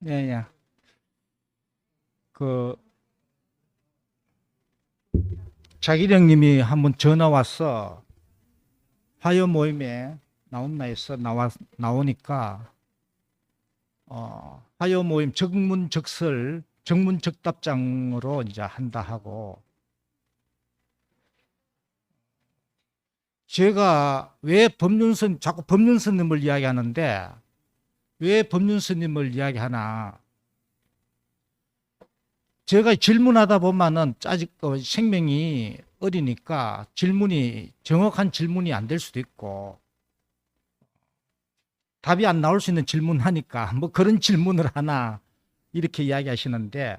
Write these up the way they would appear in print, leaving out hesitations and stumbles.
예, 예. 그 자기령 님이 한번 전화 와서 화요 모임에 나온나 해서 나오니까 화요 모임 정문적답장으로 이제 한다 하고, 제가 왜 자꾸 법륜스님을 이야기하는데, 왜 법륜스님을 이야기하나, 제가 질문하다 보면은 생명이 어리니까 정확한 질문이 안 될 수도 있고, 답이 안 나올 수 있는 질문하니까 뭐 그런 질문을 하나 이렇게 이야기하시는데,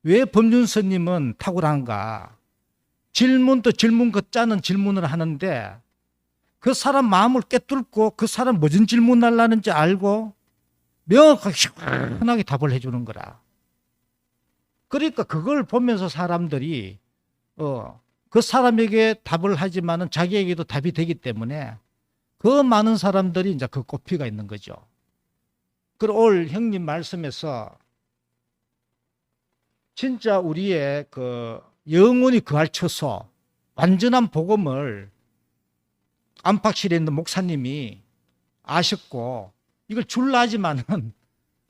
왜 법륜스님은 탁월한가? 질문도 질문 같자는 질문을 하는데 그 사람 마음을 꿰뚫고 그 사람 무슨 질문 하려는지 알고 명확하게 시원하게 답을 해주는 거라. 그러니까 그걸 보면서 사람들이 그 사람에게 답을 하지만은 자기에게도 답이 되기 때문에 그 많은 사람들이 이제 그 꽃피가 있는 거죠. 그리고 올 형님 말씀에서 진짜 우리의 그 영혼이 거할 처소, 완전한 복음을 안팎실에 있는 목사님이 아셨고, 이걸 줄라 하지만은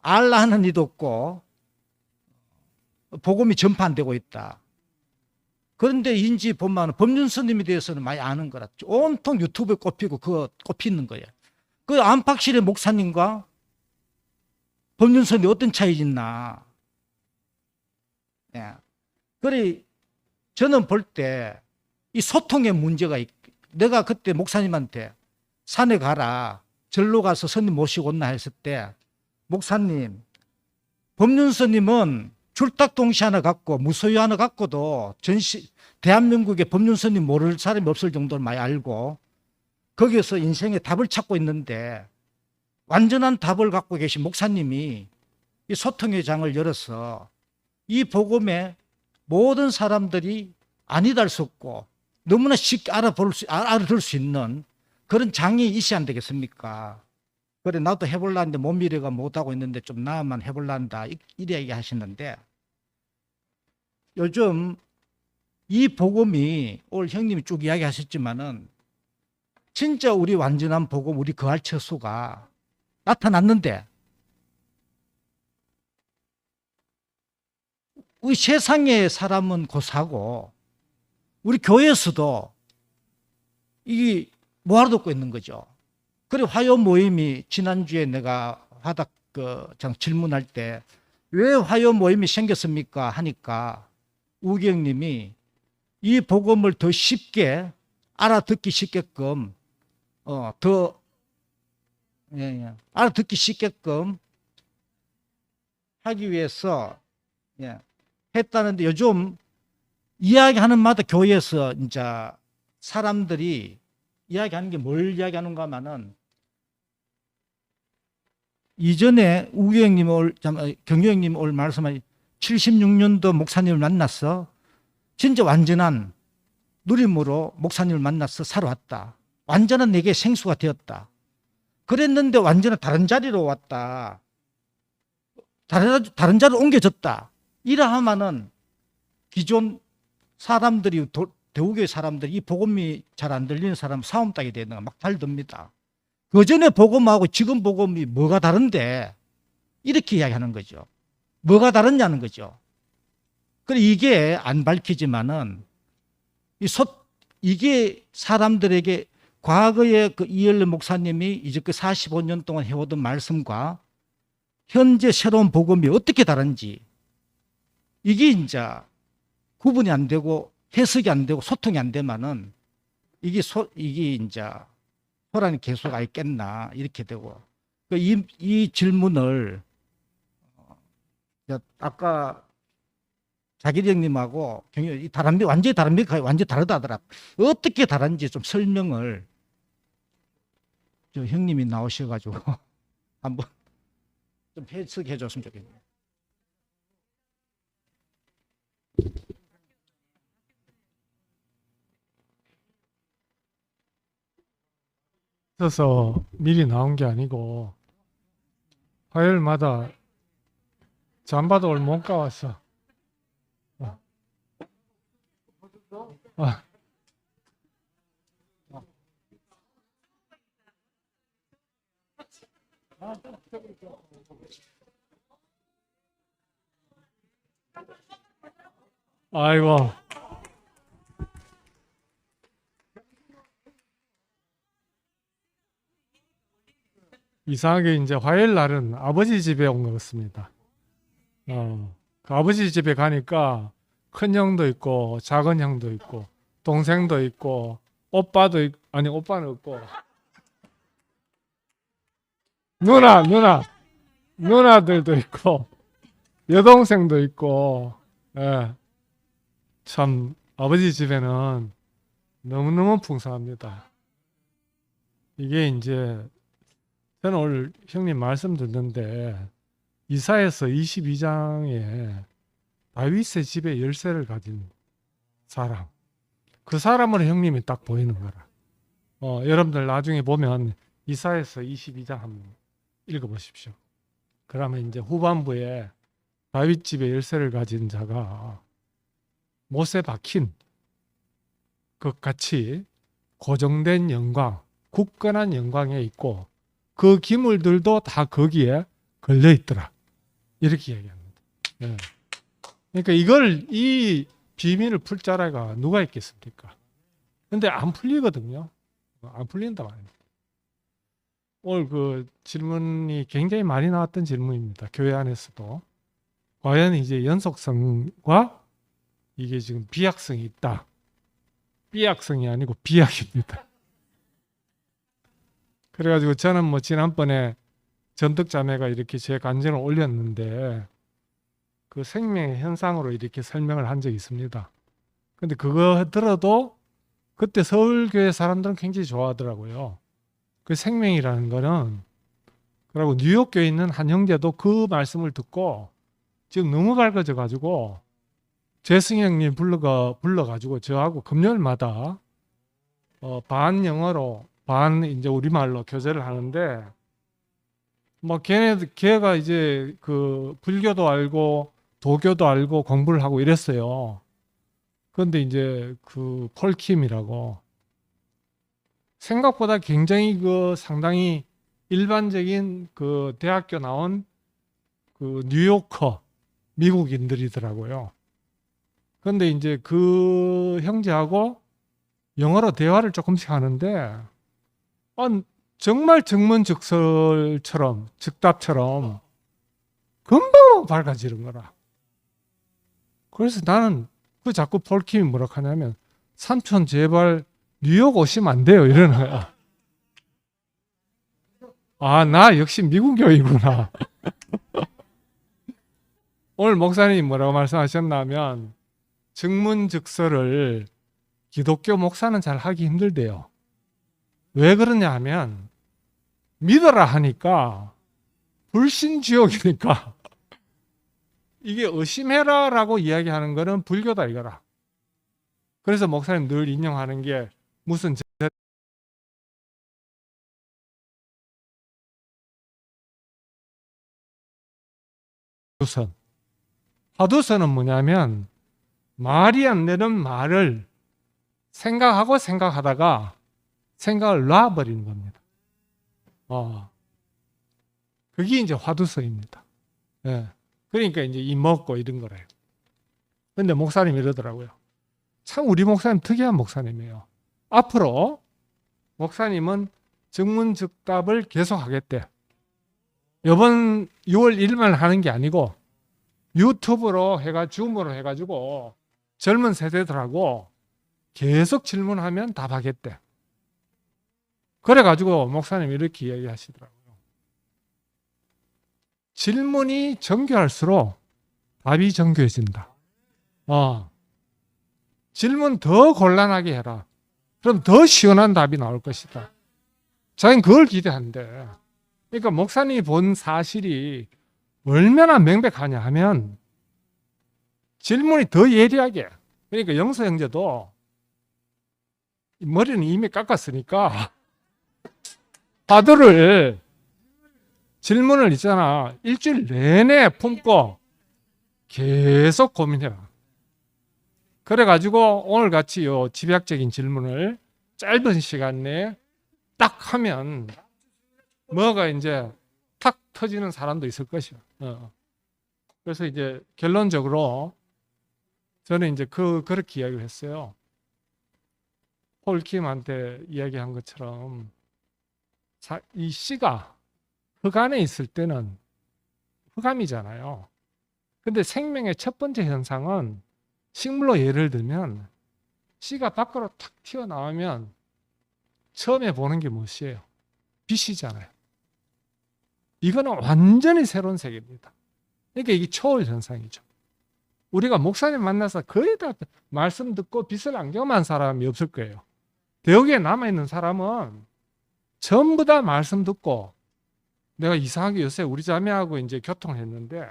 알라 하는 이도 없고 복음이 전파되고 있다. 그런데 인지 보면 법륜스님에 대해서는 많이 아는 거라. 온통 유튜브에 꼽히고 그거 꼽히는 거예요. 그 안팎실의 목사님과 법륜스님이 어떤 차이 있나. 예. 그래 저는 볼 때 이 소통의 문제가 내가 그때 목사님한테 산에 가라, 절로 가서 스님 모시고 온나 했을 때, 목사님, 법륜스님은 줄딱동시 하나 갖고 무소유 하나 갖고도 대한민국에 법륜스님 모를 사람이 없을 정도로 많이 알고 거기에서 인생의 답을 찾고 있는데, 완전한 답을 갖고 계신 목사님이 이 소통의 장을 열어서 이 복음에 모든 사람들이 아니다 할 수 없고 너무나 쉽게 알아들 수 있는 그런 장이 있어야 안 되겠습니까? 그래 나도 해볼라는데 몸미래가 못하고 있는데 좀 나만 해볼란다 이래 얘기하시는데, 요즘 이 복음이 오늘 형님이 쭉 이야기하셨지만은 진짜 우리 완전한 복음, 우리 거할 처소가 나타났는데, 우리 세상의 사람은 고사고 우리 교회에서도 이 뭐하러 듣고 있는 거죠. 그리고 화요 모임이 지난주에 내가 화답 질문할 때 왜 화요 모임이 생겼습니까 하니까 우경님이 이 복음을 더 쉽게 알아듣기 쉽게끔 더 예, 예. 알아듣기 쉽게끔 하기 위해서 예, 했다는데, 요즘 이야기하는 마다 교회에서 이제 사람들이 이야기하는 게 뭘 이야기하는가 하면은, 이전에 우경님 경영님 올 말씀하신 76년도 목사님을 만났어. 진짜 완전한 누림으로 목사님을 만나서 살아왔다. 완전한 내게 생수가 되었다. 그랬는데 완전히 다른 자리로 왔다. 다른 자리로 옮겨졌다. 이러하면은 기존 사람들이 대우교회 사람들이 이 복음이 잘 안 들리는 사람 싸움 따게 되는 거 막 달듭니다. 그 전에 복음하고 지금 복음이 뭐가 다른데 이렇게 이야기하는 거죠. 뭐가 다르냐는 거죠. 그래 이게 안 밝히지만은 이게 사람들에게 과거에 그 이열레 목사님이 이제 그 45년 동안 해오던 말씀과 현재 새로운 복음이 어떻게 다른지, 이게 이제 구분이 안 되고 해석이 안 되고 소통이 안 되면은 이게 이제 호란이 계속 있겠나 이렇게 되고, 이 질문을 아까 자기령님하고 완전히 완전히 다르다더라. 어떻게 다른지 좀 설명을 저 형님이 나오셔가지고 한번 좀 해석해 줬으면 좋겠네요. 있어서 미리 나온 게 아니고 화요일마다 잠바도 오늘 못 가왔어. 어. 어. 아이고. 이상하게 이제 화요일 날은 아버지 집에 온 것 같습니다. 그 아버지 집에 가니까 큰 형도 있고 작은 형도 있고 동생도 있고 오빠도 아니 오빠는 없고 누나들도 있고 여동생도 있고. 예. 참 아버지 집에는 너무너무 풍성합니다. 이게 이제 저는 오늘 형님 말씀 듣는데 이사야서 22장에 다윗의 집에 열쇠를 가진 사람, 그 사람을 형님이 딱 보이는 거라. 여러분들 나중에 보면 이사야서 22장 한번 읽어보십시오. 그러면 이제 후반부에 다윗 집에 열쇠를 가진 자가 못에 박힌 것 같이 고정된 영광, 굳건한 영광에 있고 그 기물들도 다 거기에 걸려 있더라. 이렇게 얘기합니다. 예. 그러니까 이 비밀을 풀 자라가 누가 있겠습니까? 근데 안 풀리거든요. 안 풀린다 말입니다. 오늘 그 질문이 굉장히 많이 나왔던 질문입니다. 교회 안에서도. 과연 이제 연속성과 이게 지금 비약성이 있다. 삐약성이 아니고 비약입니다. 그래가지고 저는 뭐 지난번에 전득자매가 이렇게 제 간증을 올렸는데 그 생명의 현상으로 이렇게 설명을 한 적이 있습니다. 근데 그거 들어도 그때 서울교회 사람들은 굉장히 좋아하더라고요. 그 생명이라는 거는. 그리고 뉴욕교에 있는 한 형제도 그 말씀을 듣고 지금 너무 밝아져 가지고 재승희 형님 불러가지고 저하고 금요일마다 반 영어로 반 이제 우리말로 교제를 하는데 뭐 걔가 이제 그 불교도 알고 도교도 알고 공부를 하고 이랬어요. 그런데 이제 그 폴킴이라고 생각보다 굉장히 그 상당히 일반적인 그 대학교 나온 그 뉴요커 미국인들이더라고요. 그런데 이제 그 형제하고 영어로 대화를 조금씩 하는데 정말 즉문즉설처럼 즉답처럼 금방 밝아지는 거라. 그래서 나는 그 자꾸 폴킴이 뭐라 하냐면 삼촌 제발 뉴욕 오시면 안 돼요 이러는 거야. 아, 나 역시 미국교이구나. 오늘 목사님이 뭐라고 말씀하셨냐면 즉문즉설을 기독교 목사는 잘 하기 힘들대요. 왜 그러냐 하면 믿어라 하니까 불신지옥이니까 이게 의심해라 라고 이야기하는 거는 불교다 이거라. 그래서 목사님 늘 인용하는 게 무슨 화두선은 뭐냐면 말이 안 되는 말을 생각하다가 생각을 놔버리는 겁니다. 그게 이제 화두서입니다. 예. 그러니까 이제 입 먹고 이런 거래요. 근데 목사님이 이러더라고요. 참 우리 목사님 특이한 목사님이에요. 앞으로 목사님은 즉문즉답을 계속 하겠대. 이번 6월 1일만 하는 게 아니고 유튜브로 줌으로 해가지고 젊은 세대들하고 계속 질문하면 답하겠대. 그래가지고 목사님이 이렇게 이야기하시더라고요. 질문이 정교할수록 답이 정교해진다. 질문 더 곤란하게 해라. 그럼 더 시원한 답이 나올 것이다. 자기는 그걸 기대한대. 그러니까 목사님이 본 사실이 얼마나 명백하냐 하면 질문이 더 예리하게. 그러니까 영서 형제도 머리는 이미 깎았으니까 화두를 질문을 있잖아 일주일 내내 품고 계속 고민해봐. 그래가지고 오늘 같이 요 집약적인 질문을 짧은 시간 내에 딱 하면 뭐가 이제 탁 터지는 사람도 있을 것이야. 그래서 이제 결론적으로 저는 이제 그렇게 이야기를 했어요. 폴킴한테 이야기한 것처럼 이 씨가 흑암에 있을 때는 흑암이잖아요. 근데 생명의 첫 번째 현상은 식물로 예를 들면 씨가 밖으로 탁 튀어나오면 처음에 보는 게 무엇이에요? 빛이잖아요. 이거는 완전히 새로운 세계입니다. 그러니까 이게 초월 현상이죠. 우리가 목사님 만나서 거의 다 말씀 듣고 빛을 안 경험한 사람이 없을 거예요. 대역에 남아있는 사람은 전부 다 말씀 듣고, 내가 이상하게 요새 우리 자매하고 이제 교통했는데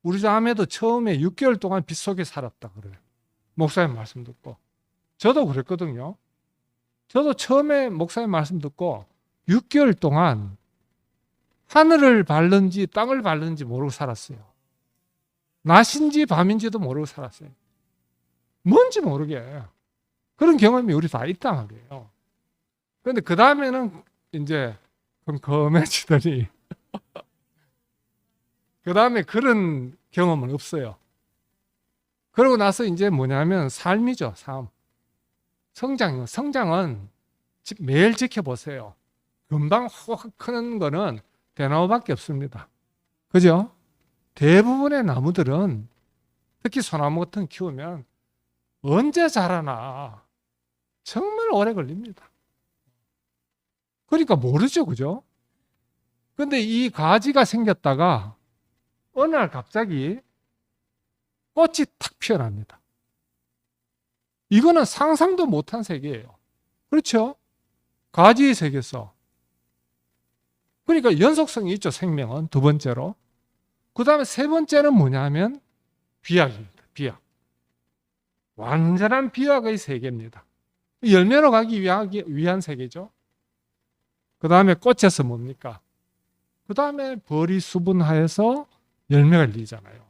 우리 자매도 처음에 6개월 동안 빛 속에 살았다 그래요. 목사님 말씀 듣고. 저도 그랬거든요. 저도 처음에 목사님 말씀 듣고 6개월 동안 하늘을 밟는지 땅을 밟는지 모르고 살았어요. 낮인지 밤인지도 모르고 살았어요. 뭔지 모르게. 그런 경험이 우리 다 있단 말이에요. 그런데 그 다음에는 이제 검해지더니 그 다음에 그런 경험은 없어요. 그러고 나서 이제 뭐냐면 삶이죠, 삶. 성장은 매일 지켜보세요. 금방 확 크는 거는 대나무밖에 없습니다. 그죠? 대부분의 나무들은 특히 소나무 같은 거 키우면 언제 자라나 정말 오래 걸립니다. 그러니까 모르죠, 그죠? 근데 이 가지가 생겼다가 어느 날 갑자기 꽃이 탁 피어납니다. 이거는 상상도 못한 세계예요. 그렇죠? 가지의 세계에서. 그러니까 연속성이 있죠, 생명은. 두 번째로. 그 다음에 세 번째는 뭐냐면 비약입니다. 비약. 완전한 비약의 세계입니다. 열매로 가기 위한 세계죠. 그 다음에 꽃에서 뭡니까? 그 다음에 벌이 수분하여서 열매가 열리잖아요.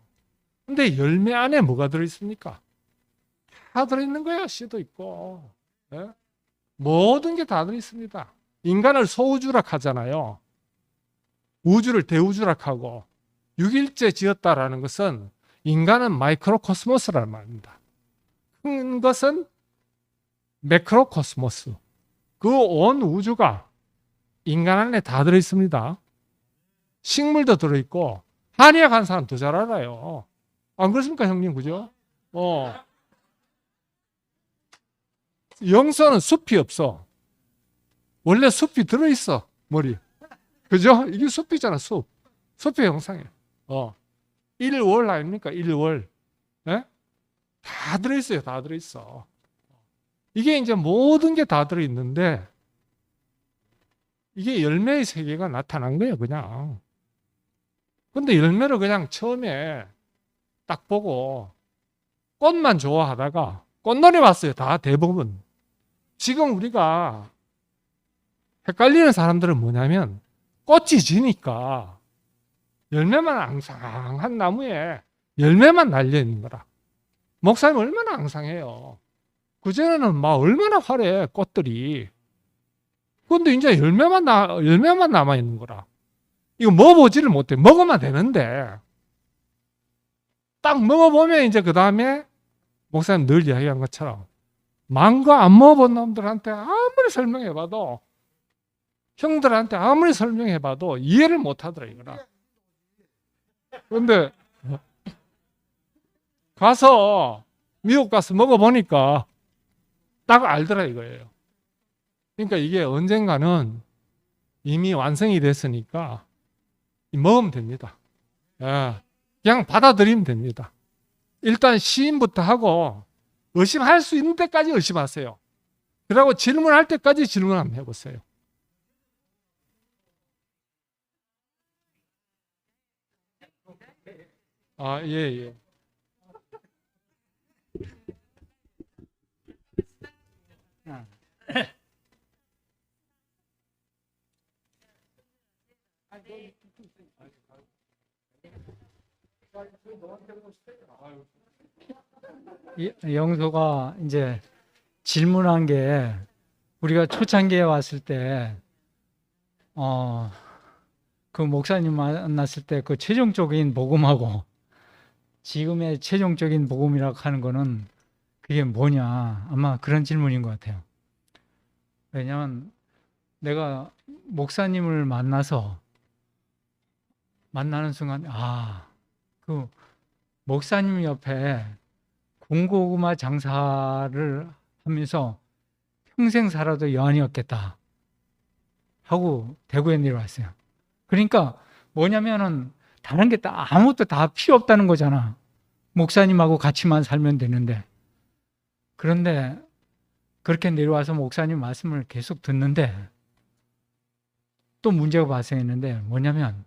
근데 열매 안에 뭐가 들어있습니까? 다 들어있는 거예요. 씨도 있고. 네? 모든 게 다 들어있습니다. 인간을 소우주락 하잖아요. 우주를 대우주락 하고 6일째 지었다라는 것은 인간은 마이크로코스모스라는 말입니다. 큰 것은 매크로코스모스. 그 온 우주가 인간 안에 다 들어있습니다. 식물도 들어있고 한의학 한 사람 더 잘 알아요. 안 그렇습니까, 형님? 그죠? 영서는 숲이 없어. 원래 숲이 들어있어, 머리. 그죠? 이게 숲이잖아, 숲. 숲의 형상이에요. 1월 아닙니까? 1월. 네? 다 들어있어요. 다 들어있어. 이게 이제 모든 게 다 들어있는데 이게 열매의 세계가 나타난 거예요, 그냥. 근데 열매를 그냥 처음에 딱 보고 꽃만 좋아하다가 꽃놀이 왔어요, 다 대부분. 지금 우리가 헷갈리는 사람들은 뭐냐면 꽃이 지니까 열매만 앙상한 나무에 열매만 달려있는 거라. 목사님 얼마나 앙상해요. 그전에는 막 얼마나 화려해, 꽃들이. 근데 이제 열매만 남아있는 거라. 이거 먹어보지를 못해. 먹으면 되는데 딱 먹어보면 이제 그 다음에 목사님 늘 이야기한 것처럼 망고 안 먹어본 놈들한테 아무리 설명해봐도, 형들한테 아무리 설명해봐도 이해를 못하더라 이거라. 그런데 미국 가서 먹어보니까 딱 알더라 이거예요. 그러니까 이게 언젠가는 이미 완성이 됐으니까 먹으면 됩니다. 그냥 받아들이면 됩니다. 일단 시인부터 하고 의심할 수 있는 때까지 의심하세요. 그러고 질문할 때까지 질문 한번 해보세요. 예. 영소가 이제 질문한 게 우리가 초창기에 왔을 때, 그 목사님 만났을 때 그 최종적인 복음하고 지금의 최종적인 복음이라고 하는 거는 그게 뭐냐. 아마 그런 질문인 것 같아요. 왜냐하면 내가 목사님을 만나는 순간, 그 목사님 옆에 군고구마 장사를 하면서 평생 살아도 여한이 없겠다 하고 대구에 내려왔어요. 그러니까 뭐냐면은 다른 게 아무것도 다 필요 없다는 거잖아. 목사님하고 같이만 살면 되는데. 그런데 그렇게 내려와서 목사님 말씀을 계속 듣는데 또 문제가 발생했는데 뭐냐면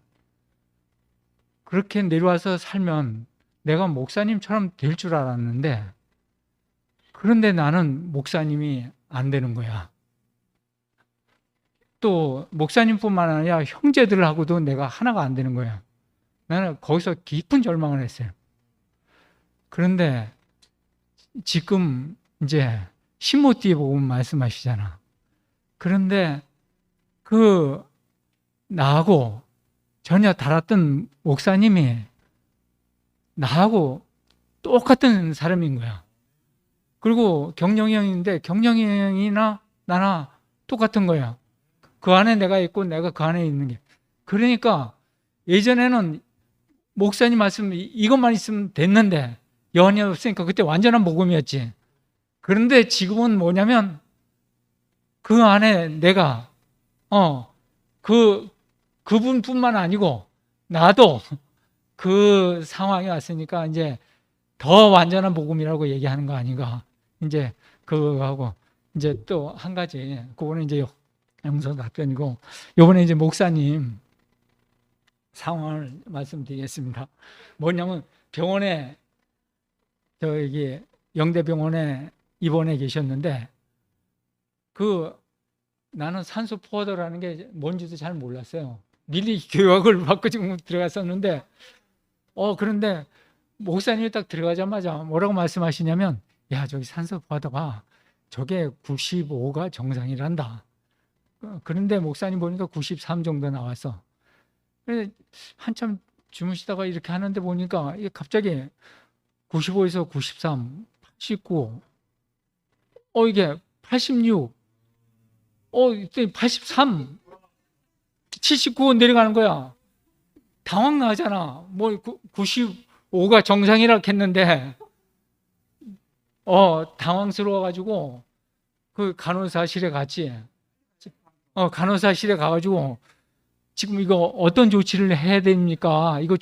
그렇게 내려와서 살면 내가 목사님처럼 될 줄 알았는데 그런데 나는 목사님이 안 되는 거야. 또 목사님뿐만 아니라 형제들하고도 내가 하나가 안 되는 거야. 나는 거기서 깊은 절망을 했어요. 그런데 지금 이제 신모띠에 보면 말씀하시잖아. 그런데 그 나하고 전혀 달랐던 목사님이 나하고 똑같은 사람인 거야. 그리고 경영이 형인데 경영이 형이나 나나 똑같은 거야. 그 안에 내가 있고 내가 그 안에 있는 게. 그러니까 예전에는 목사님 말씀 이것만 있으면 됐는데 여한이 없으니까 그때 완전한 복음이었지. 그런데 지금은 뭐냐면 그 안에 내가 그분뿐만 아니고 나도 그 상황이 왔으니까 이제 더 완전한 복음이라고 얘기하는 거 아닌가. 이제 그거하고 이제 또 한 가지, 그거는 이제 영서 답변이고, 요번에 이제 목사님 상황을 말씀드리겠습니다. 뭐냐면 병원에 저기 영대병원에 입원해 계셨는데 나는 산소 포화도라는 게 뭔지도 잘 몰랐어요. 미리 교육을 받고 지금 들어갔었는데 그런데 목사님이 딱 들어가자마자 뭐라고 말씀하시냐면 야 저기 산소 포화도가 저게 95가 정상이란다. 그런데 목사님 보니까 93 정도 나왔어. 그래서 한참 주무시다가 이렇게 하는데 보니까 이게 갑자기 95에서 93, 89, 이게 86, 이때 83, 79 내려가는 거야. 당황 나잖아. 뭐 95가 정상이라고 했는데 당황스러워가지고 그 간호사실에 갔지. 간호사실에 가가지고 지금 이거 어떤 조치를 해야 됩니까? 이거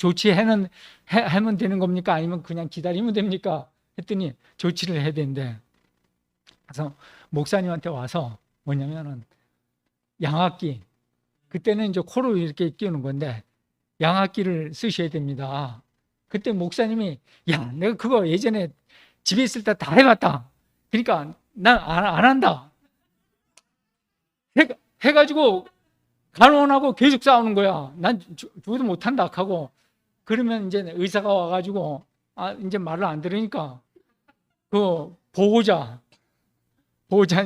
하면 되는 겁니까? 아니면 그냥 기다리면 됩니까? 했더니 조치를 해야 된대. 그래서 목사님한테 와서 뭐냐면은 양압기, 그때는 이제 코로 이렇게 끼우는 건데 양압기를 쓰셔야 됩니다. 그때 목사님이 야 내가 그거 예전에 집에 있을 때 다 해봤다. 그러니까 난 안 한다. 해가지고 간호원하고 계속 싸우는 거야. 난 죽어도 못한다 하고. 그러면 이제 의사가 와가지고 이제 말을 안 들으니까 그 보호자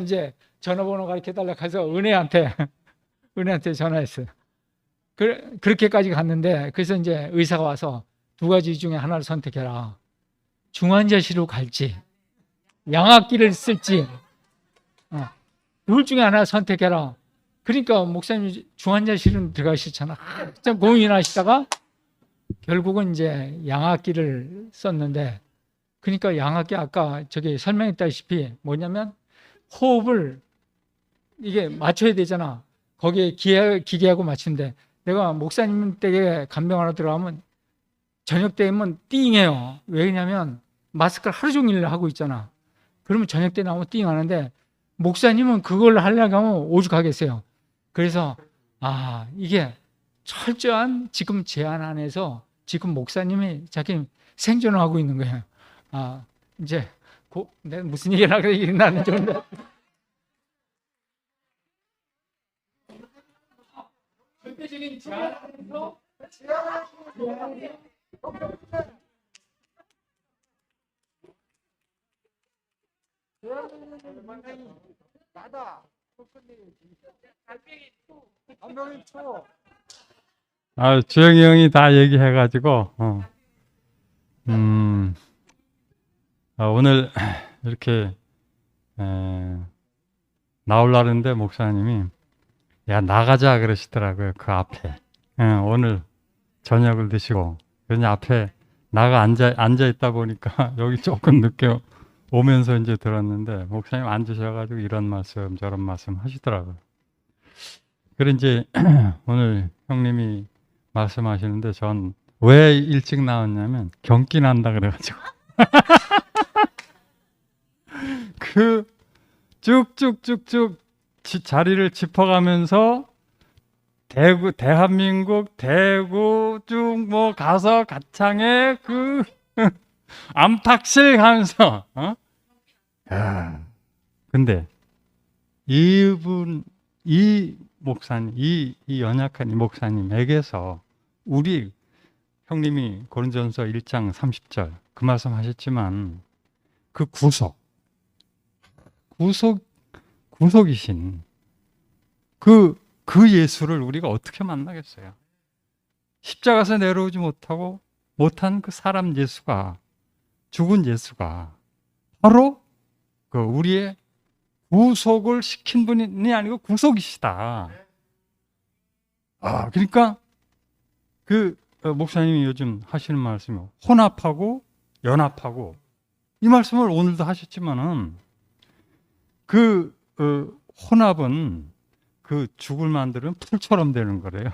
이제 전화번호 가르쳐달라고 해서 은혜한테 전화했어요. 그렇게까지 갔는데 그래서 이제 의사가 와서 두 가지 중에 하나를 선택해라. 중환자실로 갈지 양압기를 쓸지 둘 중에 하나 선택해라. 그러니까 목사님 중환자실은 들어가셨잖아. 좀 고민하시다가 결국은 이제 양압기를 썼는데 그러니까 양압기 아까 저기 설명했다시피 뭐냐면 호흡을 이게 맞춰야 되잖아. 거기에 기계하고 맞추는데 내가 목사님 댁에 간병 하나 들어가면 저녁 때면 띵해요. 왜냐면 마스크를 하루 종일 하고 있잖아. 그러면 저녁 때 나오면 띵하는데 목사님은 그걸 하려고 하면 오죽하겠어요. 그래서 이게 철저한 지금 제한 안에서 지금 목사님이 자기 생존을 하고 있는 거예요. 이제 내가 무슨 얘기를 하고 있나는 좀 절대적인 제한 안에서 아, 주영이 형이 다 얘기해가지고, 오늘 이렇게 나오려는데 목사님이 야 나가자 그러시더라고요. 그 앞에 오늘 저녁을 드시고 그냥 앞에 나가 앉아 있다 보니까 여기 조금 늦게 오면서 이제 들었는데 목사님 앉으셔가지고 이런 말씀 저런 말씀 하시더라고요. 그래 이제 오늘 형님이 말씀하시는데 전 왜 일찍 나왔냐면 경기 난다 그래가지고 그 쭉쭉쭉쭉 자리를 짚어가면서 대한민국 대구 쭉 뭐 가서 가창에 그 암탉실 가면서 근데 이 목사님 이 연약한 이 목사님에게서 우리 형님이 고린도전서 1장 30절 그 말씀 하셨지만 그 구속이신 그 예수를 우리가 어떻게 만나겠어요? 십자가에서 내려오지 못한 그 사람 예수가 죽은 예수가 바로 그 우리의 구속을 시킨 분이 아니고 구속이시다. 그러니까 그 목사님이 요즘 하시는 말씀이 혼합하고 연합하고 이 말씀을 오늘도 하셨지만은 그 혼합은 그 죽을 만드는 풀처럼 되는 거래요.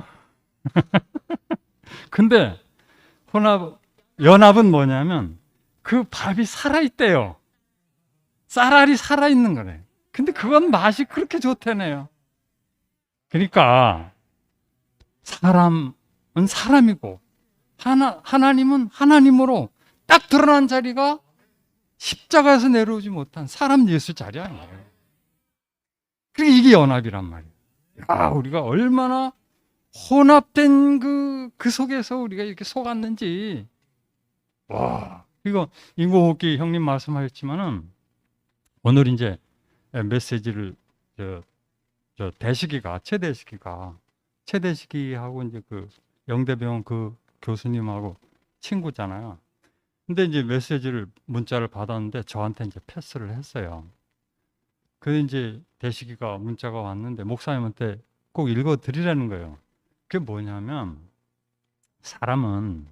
근데 연합은 뭐냐면 그 밥이 살아있대요. 쌀알이 살아있는 거래. 근데 그건 맛이 그렇게 좋다네요. 그러니까 사람은 사람이고 하나님은 하나님으로 딱 드러난 자리가 십자가에서 내려오지 못한 사람 예수 자리 아니에요. 그게 이게 연합이란 말이에요. 우리가 얼마나 혼합된 그 속에서 우리가 이렇게 속았는지. 이거 인공호흡기 형님 말씀하셨지만은 오늘 이제 메시지를 최대식이하고 이제 그 영대병원 그 교수님하고 친구잖아요. 근데 이제 문자를 받았는데 저한테 이제 패스를 했어요. 그래서 이제 대식이가 문자가 왔는데 목사님한테 꼭 읽어 드리라는 거예요. 그게 뭐냐면 사람은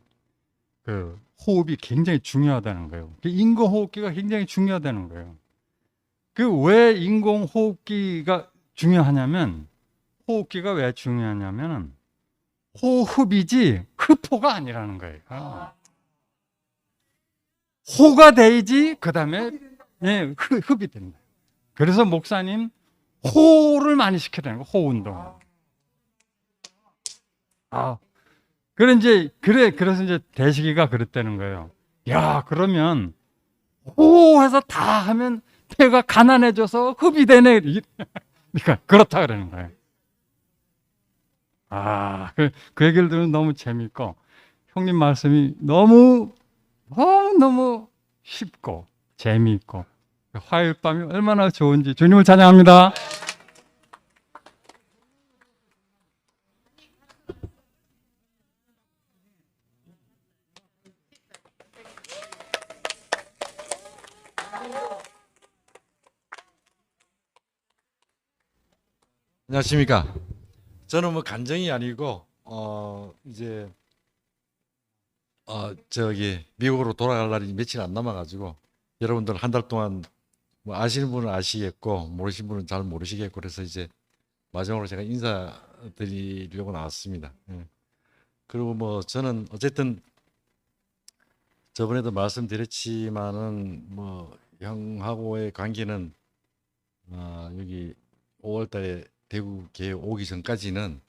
그 호흡이 굉장히 중요하다는 거예요. 인공호흡기가 굉장히 중요하다는 거예요. 그 왜 인공호흡기가 중요하냐면 호흡기가 왜 중요하냐면 호흡이지 흡호가 아니라는 거예요. 호가 돼야지 그 다음에 흡이 된다. 그래서 목사님 호를 많이 시켜야 되는 거예요. 호 운동. 그래서 이제 대식이가 그랬다는 거예요. 야, 그러면 호해서 다 하면 폐가 가난해져서 흡이 되네. 그러니까 그렇다 그러는 거예요. 그 얘기를 들으면 너무 재밌고 형님 말씀이 너무 쉽고 재미있고 화요일 밤이 얼마나 좋은지 주님을 찬양합니다. 안녕하십니까. 저는 뭐 간정이 아니고 이제 저기 미국으로 돌아갈 날이 며칠 안 남아가지고 여러분들 한 달 동안 뭐 아시는 분은 아시겠고 모르시는 분은 잘 모르시겠고 그래서 이제 마지막으로 제가 인사드리려고 나왔습니다. 그리고 뭐 저는 어쨌든 저번에도 말씀드렸지만은 뭐 형하고의 관계는 여기 5월달에 대구 교회 오기 전까지는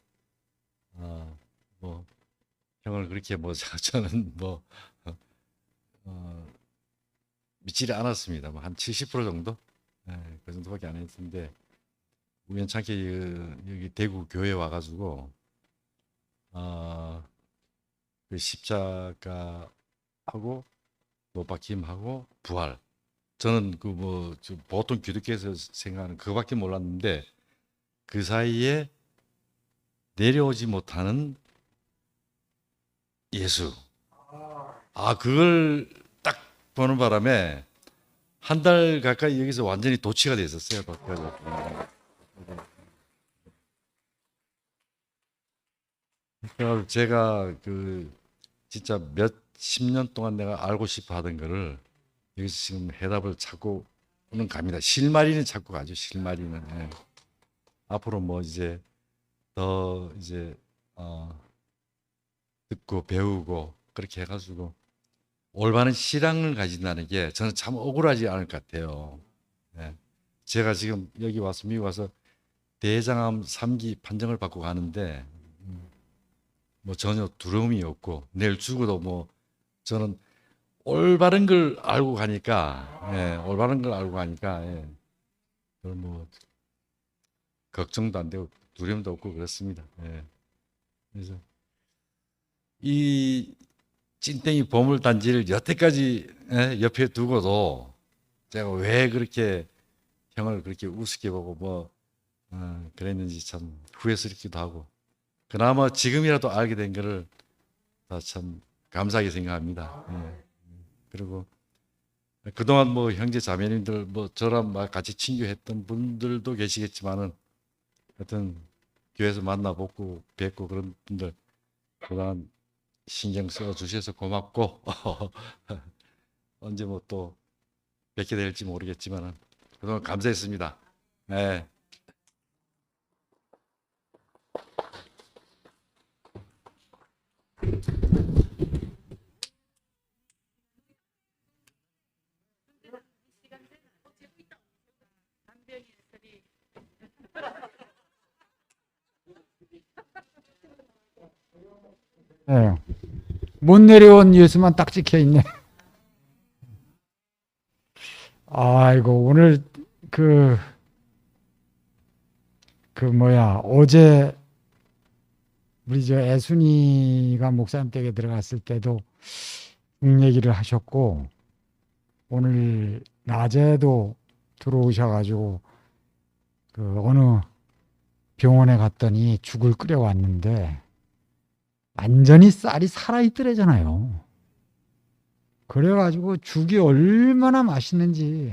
뭐 형을 그렇게 뭐 저는 뭐 믿지 않았습니다. 뭐 한 70% 정도, 그 정도밖에 안 했는데 우연찮게 여기 대구 교회 와가지고 그 십자가하고 노박힘하고 부활 저는 그 뭐 보통 기독교에서 생각하는 그거밖에 몰랐는데 그 사이에 내려오지 못하는 예수. 그걸 딱 보는 바람에 한 달 가까이 여기서 완전히 도취가 돼 있었어요. 그래서 제가 그 진짜 몇십 년 동안 내가 알고 싶어 하던 거를 여기서 지금 해답을 찾고는 갑니다. 실마리는 찾고 가죠. 실마리는. 예. 앞으로 뭐 이제 더 이제 듣고 배우고 그렇게 해가지고 올바른 신앙을 가진다는 게 저는 참 억울하지 않을 것 같아요. 예. 제가 지금 여기 와서 미국 와서 대장암 3기 판정을 받고 가는데 뭐 전혀 두려움이 없고 내일 죽어도 뭐 저는 올바른 걸 알고 가니까 올바른 걸 알고 가니까 그걸 뭐 걱정도 안 되고 두려움도 없고 그렇습니다. 그래서 이 찐땡이 보물단지를 여태까지 옆에 두고도 제가 왜 그렇게 형을 그렇게 우습게 보고 뭐 그랬는지 참 후회스럽기도 하고 그나마 지금이라도 알게 된 거를 참 감사하게 생각합니다. 그리고 그동안 뭐 형제 자매님들 뭐 저랑 막 같이 친교했던 분들도 계시겠지만은 하여튼 교회에서 만나보고 뵙고 그런 분들 그동안 신경 써 주셔서 고맙고 언제 뭐 또 뵙게 될지 모르겠지만은 그동안 감사했습니다. 네. 예. 못 내려온 예수만 딱 찍혀 있네. 아이고, 오늘 어제 우리 저 애순이가 목사님 댁에 들어갔을 때도 얘기를 하셨고, 오늘 낮에도 들어오셔가지고 어느 병원에 갔더니 죽을 끓여왔는데 완전히 쌀이 살아있더래잖아요. 그래가지고 죽이 얼마나 맛있는지.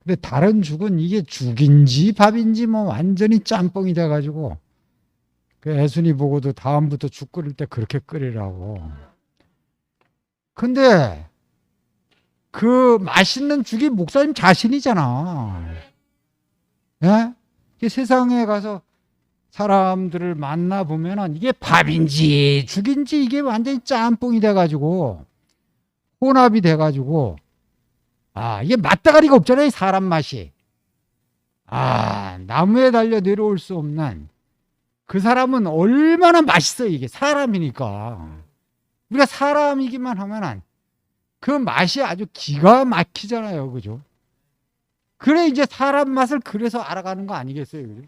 근데 다른 죽은 이게 죽인지 밥인지 뭐 완전히 짬뽕이 돼가지고 그 애순이 보고도 다음부터 죽 끓일 때 그렇게 끓이라고. 근데 그 맛있는 죽이 목사님 자신이잖아. 예? 이게 세상에 가서 사람들을 만나보면은 이게 밥인지 죽인지 이게 완전히 짬뽕이 돼가지고 혼합이 돼가지고 이게 맛다가리가 없잖아요. 사람 맛이. 나무에 달려 내려올 수 없는 그 사람은 얼마나 맛있어요. 이게 사람이니까. 우리가 사람이기만 하면은 그 맛이 아주 기가 막히잖아요. 그죠? 그래 이제 사람 맛을 그래서 알아가는 거 아니겠어요? 그죠?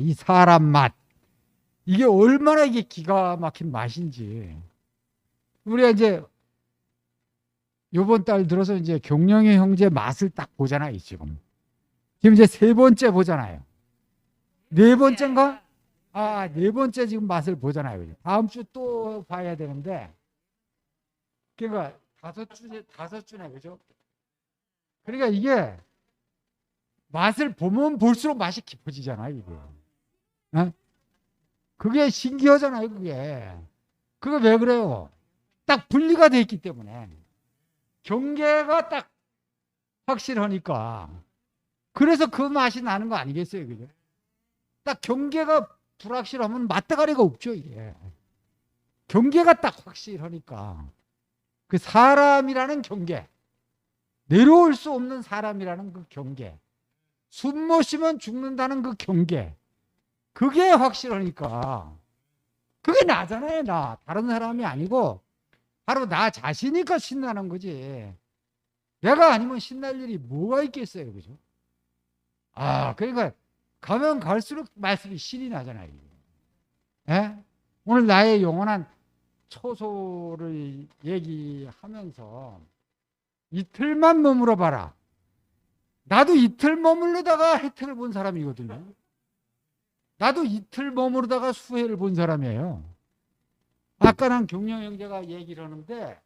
이 사람 맛. 이게 얼마나 이게 기가 막힌 맛인지. 우리가 이제 요번 달 들어서 이제 경영의 형제 맛을 딱 보잖아요, 지금. 지금 이제 3번째 보잖아요. 4번째인가? 4번째 지금 맛을 보잖아요. 다음 주 또 봐야 되는데. 그러니까 5주네, 그죠? 그러니까 이게 맛을 보면 볼수록 맛이 깊어지잖아요, 이게. 그게 신기하잖아요, 그게. 그게 왜 그래요? 딱 분리가 돼 있기 때문에. 경계가 딱 확실하니까. 그래서 그 맛이 나는 거 아니겠어요, 그죠? 딱 경계가 불확실하면 맛대가리가 없죠, 이게. 경계가 딱 확실하니까. 그 사람이라는 경계. 내려올 수 없는 사람이라는 그 경계. 숨 못 쉬면 죽는다는 그 경계. 그게 확실하니까. 그게 나잖아요, 나. 다른 사람이 아니고 바로 나 자신이니까 신나는 거지. 내가 아니면 신날 일이 뭐가 있겠어요, 그죠? 그러니까 가면 갈수록 말씀이 신이 나잖아요. 예? 오늘 나의 영원한 초소를 얘기하면서 이틀만 머물어 봐라. 나도 이틀 머물러다가 혜택을 본 사람이거든요. 나도 이틀 머무르다가 수혜를 본 사람이에요. 아까 난 경영 형제가 얘기를 하는데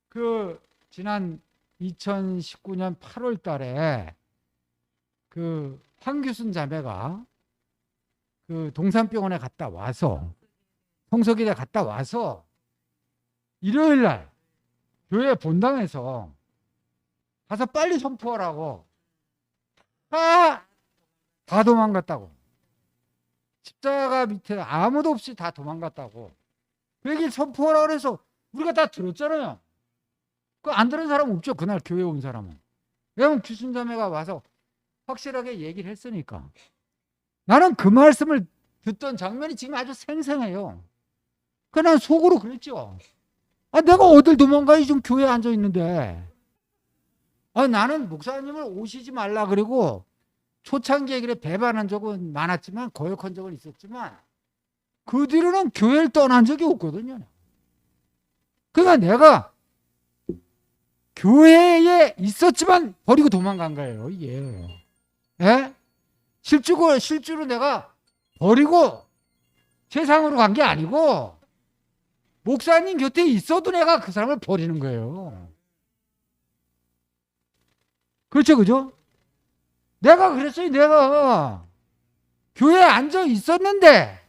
그 지난 2019년 8월 달에 그 황규순 자매가 그 동산병원에 갔다 와서 성서기대 갔다 와서 일요일 날 교회 본당에서 가서 빨리 선포하라고 다 도망갔다고. 십자가 밑에 아무도 없이 다 도망갔다고. 그 얘기를 선포하라고 해서 우리가 다 들었잖아요. 그 안 들은 사람 없죠. 그날 교회 온 사람은. 왜냐면 규순자매가 와서 확실하게 얘기를 했으니까. 나는 그 말씀을 듣던 장면이 지금 아주 생생해요. 그 난 속으로 그랬죠. 아, 내가 어딜 도망가요? 지금 교회에 앉아 있는데. 아, 나는 목사님을 오시지 말라 그리고 초창기에 그래 배반한 적은 많았지만 거역한 적은 있었지만 그 뒤로는 교회를 떠난 적이 없거든요. 그러니까 내가 교회에 있었지만 버리고 도망간 거예요, 이게. 예? 실제로 내가 버리고 세상으로 간 게 아니고 목사님 곁에 있어도 내가 그 사람을 버리는 거예요. 그렇죠, 그죠? 내가 그랬어요. 내가 교회에 앉아 있었는데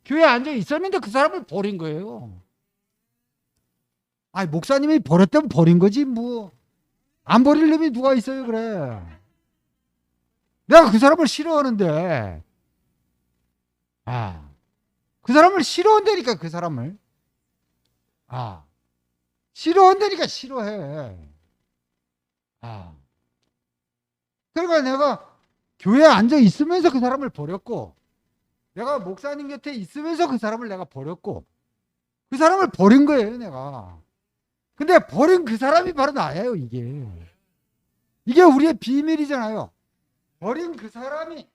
그 사람을 버린 거예요. 아니, 목사님이 버렸다면 버린 거지 뭐. 안 버릴 놈이 누가 있어요, 그래. 내가 그 사람을 싫어하는데 그 사람을 싫어한다니까. 그 사람을 싫어한다니까. 싫어해. 그러니까 내가 교회에 앉아 있으면서 그 사람을 버렸고 내가 목사님 곁에 있으면서 그 사람을 내가 버렸고 그 사람을 버린 거예요, 내가. 근데 버린 그 사람이 바로 나예요, 이게. 이게 우리의 비밀이잖아요. 버린 그 사람이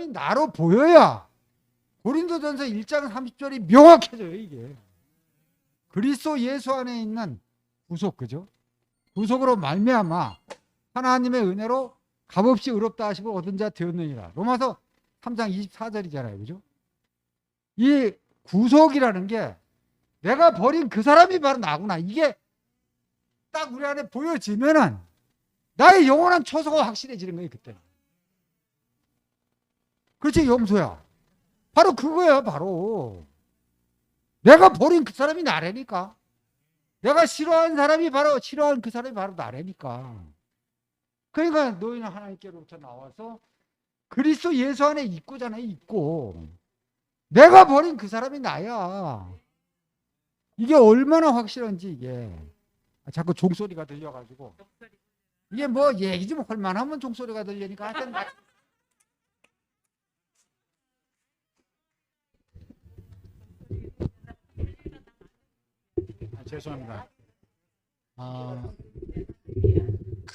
나로 보여야 고린도전서 1장 30절이 명확해져요, 이게. 그리스도 예수 안에 있는 구속, 그죠? 구속으로 말미암아 하나님의 은혜로 값없이 의롭다 하시고 얻은 자 되었느니라. 로마서 3장 24절이잖아요, 그죠? 이 구속이라는 게 내가 버린 그 사람이 바로 나구나. 이게 딱 우리 안에 보여지면은 나의 영원한 처소가 확실해지는 거예요, 그때. 그렇지, 염소야. 바로 그거야, 바로. 내가 버린 그 사람이 나라니까. 내가 싫어하는 그 사람이 바로 나라니까. 그러니까 너희는 하나님께로부터 나와서 그리스도 예수 안에 있고잖아요, 있고. 내가 버린 그 사람이 나야. 이게 얼마나 확실한지, 이게. 자꾸 종소리가 들려가지고. 이게 뭐 얘기 좀 할 만하면 종소리가 들리니까 하여튼 죄송합니다.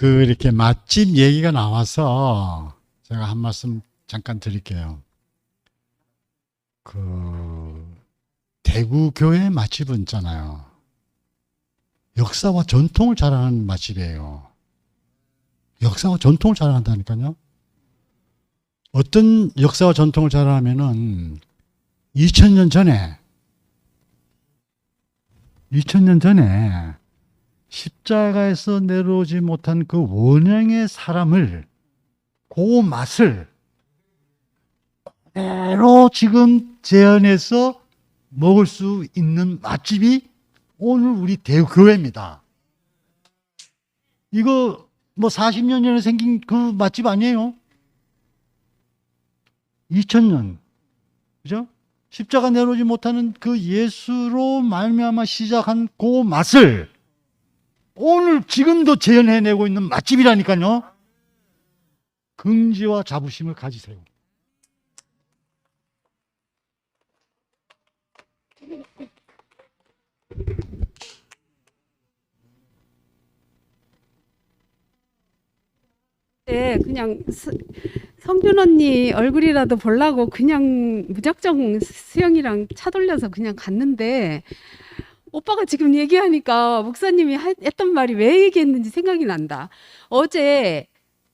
이렇게 맛집 얘기가 나와서 제가 한 말씀 잠깐 드릴게요. 대구 교회 맛집은 있잖아요. 역사와 전통을 자랑하는 맛집이에요. 역사와 전통을 자랑한다니까요. 어떤 역사와 전통을 자랑하면은 2000년 전에 십자가에서 내려오지 못한 그 원형의 사람을, 그 맛을 그대로 지금 재현해서 먹을 수 있는 맛집이 오늘 우리 대구교회입니다. 이거 뭐 40년 전에 생긴 그 맛집 아니에요? 2000년. 그죠? 십자가 내려오지 못하는 그 예수로 말미암아 시작한 그 맛을 오늘 지금도 재현해내고 있는 맛집이라니까요. 긍지와 자부심을 가지세요. 네, 그냥 성준 언니 얼굴이라도 보려고 그냥 무작정 수영이랑 차 돌려서 그냥 갔는데 오빠가 지금 얘기하니까 목사님이 했던 말이 왜 얘기했는지 생각이 난다. 어제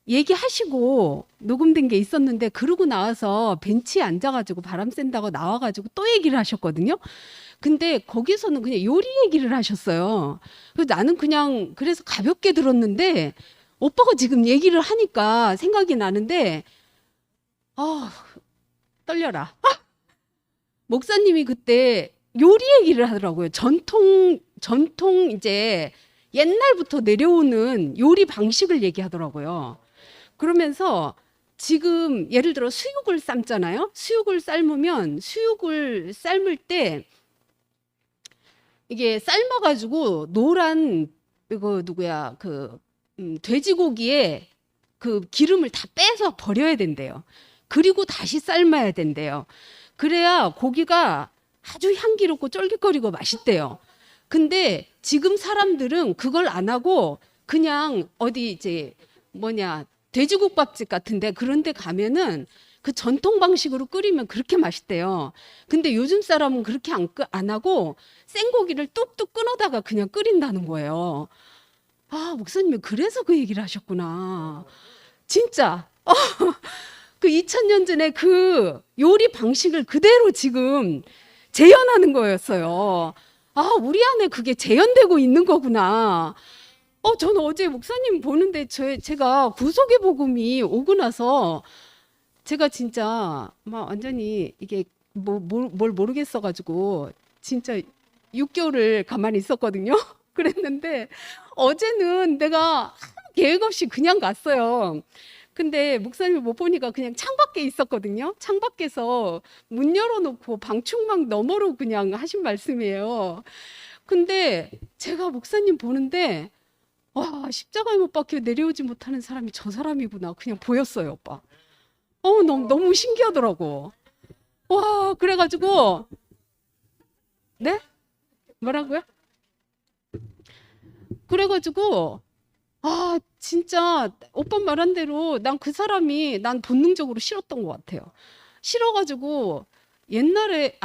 얘기하시고 녹음된 게 있었는데 그러고 나와서 벤치에 앉아가지고 바람 쐰다고 나와가지고 또 얘기를 하셨거든요. 근데 거기서는 그냥 요리 얘기를 하셨어요. 그래서 나는 그냥 그래서 가볍게 들었는데 오빠가 지금 얘기를 하니까 생각이 나는데 떨려라. 목사님이 그때 요리 얘기를 하더라고요. 전통 이제 옛날부터 내려오는 요리 방식을 얘기하더라고요. 그러면서 지금 예를 들어 수육을 삶잖아요. 수육을 삶을 때 이게 삶아가지고 노란 이거 누구야 돼지고기에 그 기름을 다 빼서 버려야 된대요. 그리고 다시 삶아야 된대요. 그래야 고기가 아주 향기롭고 쫄깃거리고 맛있대요. 근데 지금 사람들은 그걸 안 하고 그냥 어디 이제 돼지국밥집 같은데 그런 데 가면은 그 전통 방식으로 끓이면 그렇게 맛있대요. 근데 요즘 사람은 그렇게 안 하고 생고기를 뚝뚝 끊어다가 그냥 끓인다는 거예요. 목사님이 그래서 그 얘기를 하셨구나. 진짜. 그 2000년 전에 그 요리 방식을 그대로 지금 재현하는 거였어요. 우리 안에 그게 재현되고 있는 거구나. 저는 어제 목사님 보는데 제가 구속의 복음이 오고 나서 제가 진짜 막 완전히 이게 뭘 모르겠어가지고 진짜 6개월을 가만히 있었거든요. 그랬는데 어제는 내가 아무 계획 없이 그냥 갔어요. 근데 목사님을 못 보니까 그냥 창밖에 있었거든요. 창밖에서 문 열어놓고 방충망 너머로 그냥 하신 말씀이에요. 근데 제가 목사님 보는데 와, 십자가에 못 박혀 내려오지 못하는 사람이 저 사람이구나. 그냥 보였어요, 오빠. 너무 신기하더라고. 와, 그래가지고 네? 뭐라고요? 그래가지고 진짜 오빠 말한 대로 난 그 사람이 난 본능적으로 싫었던 것 같아요. 싫어가지고 옛날에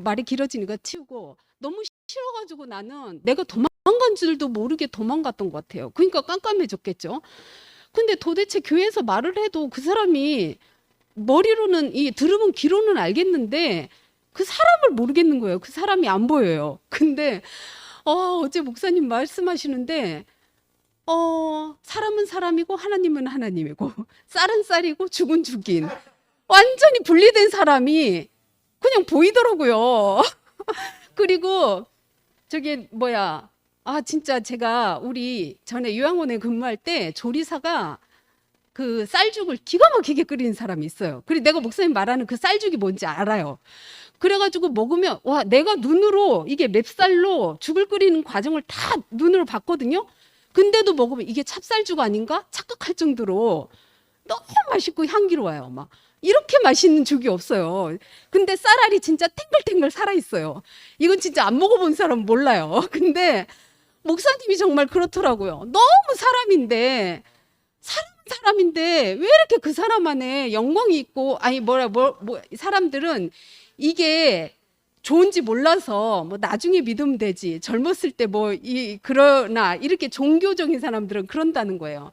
말이 길어지니까 치우고 너무 싫어가지고 나는 내가 도망간 줄도 모르게 도망갔던 것 같아요. 그러니까 깜깜해졌겠죠. 근데 도대체 교회에서 말을 해도 그 사람이 머리로는 들으면 귀로는 알겠는데 그 사람을 모르겠는 거예요. 그 사람이 안 보여요. 근데 어제 목사님 말씀하시는데 사람은 사람이고 하나님은 하나님이고 쌀은 쌀이고 죽은 죽인 완전히 분리된 사람이 그냥 보이더라고요. 그리고 진짜 제가 우리 전에 요양원에 근무할 때 조리사가 그 쌀죽을 기가 막히게 끓이는 사람이 있어요. 그리고 내가 목사님 말하는 그 쌀죽이 뭔지 알아요. 그래가지고 먹으면 와, 내가 눈으로 이게 맵쌀로 죽을 끓이는 과정을 다 눈으로 봤거든요. 근데도 먹으면 이게 찹쌀죽 아닌가 착각할 정도로 너무 맛있고 향기로워요. 막 이렇게 맛있는 죽이 없어요. 근데 쌀알이 진짜 탱글탱글 살아있어요. 이건 진짜 안 먹어본 사람은 몰라요. 근데 목사님이 정말 그렇더라고요. 너무 사람인데 왜 이렇게 그 사람 안에 영광이 있고 사람들은 이게 좋은지 몰라서 나중에 믿으면 되지 젊었을 때 그러나 이렇게 종교적인 사람들은 그런다는 거예요.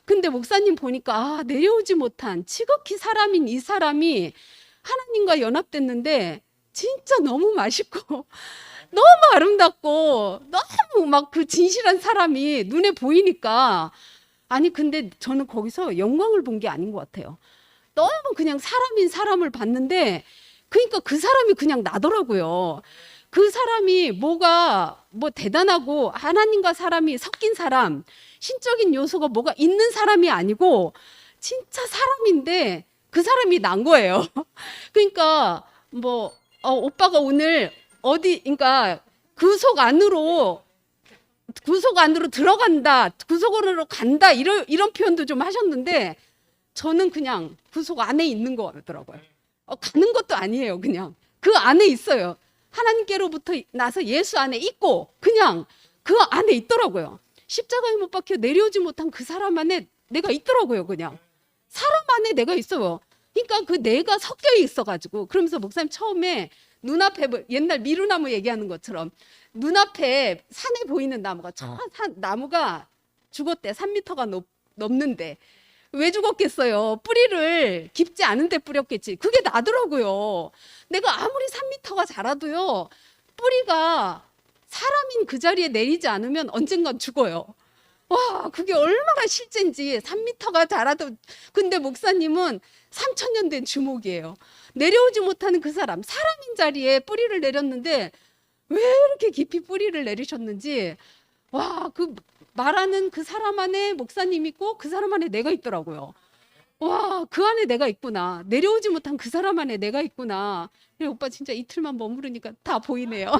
근데 목사님 보니까 내려오지 못한 지극히 사람인 이 사람이 하나님과 연합됐는데 진짜 너무 맛있고 너무 아름답고 너무 막 그 진실한 사람이 눈에 보이니까 근데 저는 거기서 영광을 본 게 아닌 것 같아요. 너무 그냥 사람인 사람을 봤는데 그러니까 그 사람이 그냥 나더라고요. 그 사람이 뭐가 대단하고 하나님과 사람이 섞인 사람, 신적인 요소가 뭐가 있는 사람이 아니고 진짜 사람인데 그 사람이 난 거예요. 그러니까 오빠가 오늘 그러니까 구속 안으로 들어간다, 구속으로 간다 이런 표현도 좀 하셨는데 저는 그냥 구속 안에 있는 거 같더라고요. 가는 것도 아니에요. 그냥 그 안에 있어요. 하나님께로부터 나서 예수 안에 있고 그냥 그 안에 있더라고요. 십자가에 못 박혀 내려오지 못한 그 사람 안에 내가 있더라고요. 그냥 사람 안에 내가 있어요. 그러니까 그 내가 섞여 있어가지고 그러면서 목사님 처음에 눈앞에 옛날 미루나무 얘기하는 것처럼 눈앞에 산에 보이는 나무가 나무가 죽었대. 3m가 넘는데 왜 죽었겠어요? 뿌리를 깊지 않은 데 뿌렸겠지. 그게 나더라고요. 내가 아무리 3m가 자라도요, 뿌리가 사람인 그 자리에 내리지 않으면 언젠간 죽어요. 와, 그게 얼마나 실제인지. 3m가 자라도. 근데 목사님은 3000년 된 주목이에요. 내려오지 못하는 그 사람, 사람인 자리에 뿌리를 내렸는데 왜 이렇게 깊이 뿌리를 내리셨는지, 와, 그 말하는 그 사람 안에 목사님 있고 그 사람 안에 내가 있더라고요. 와, 그 안에 내가 있구나. 내려오지 못한 그 사람 안에 내가 있구나. 그래, 오빠 진짜 이틀만 머무르니까 다 보이네요.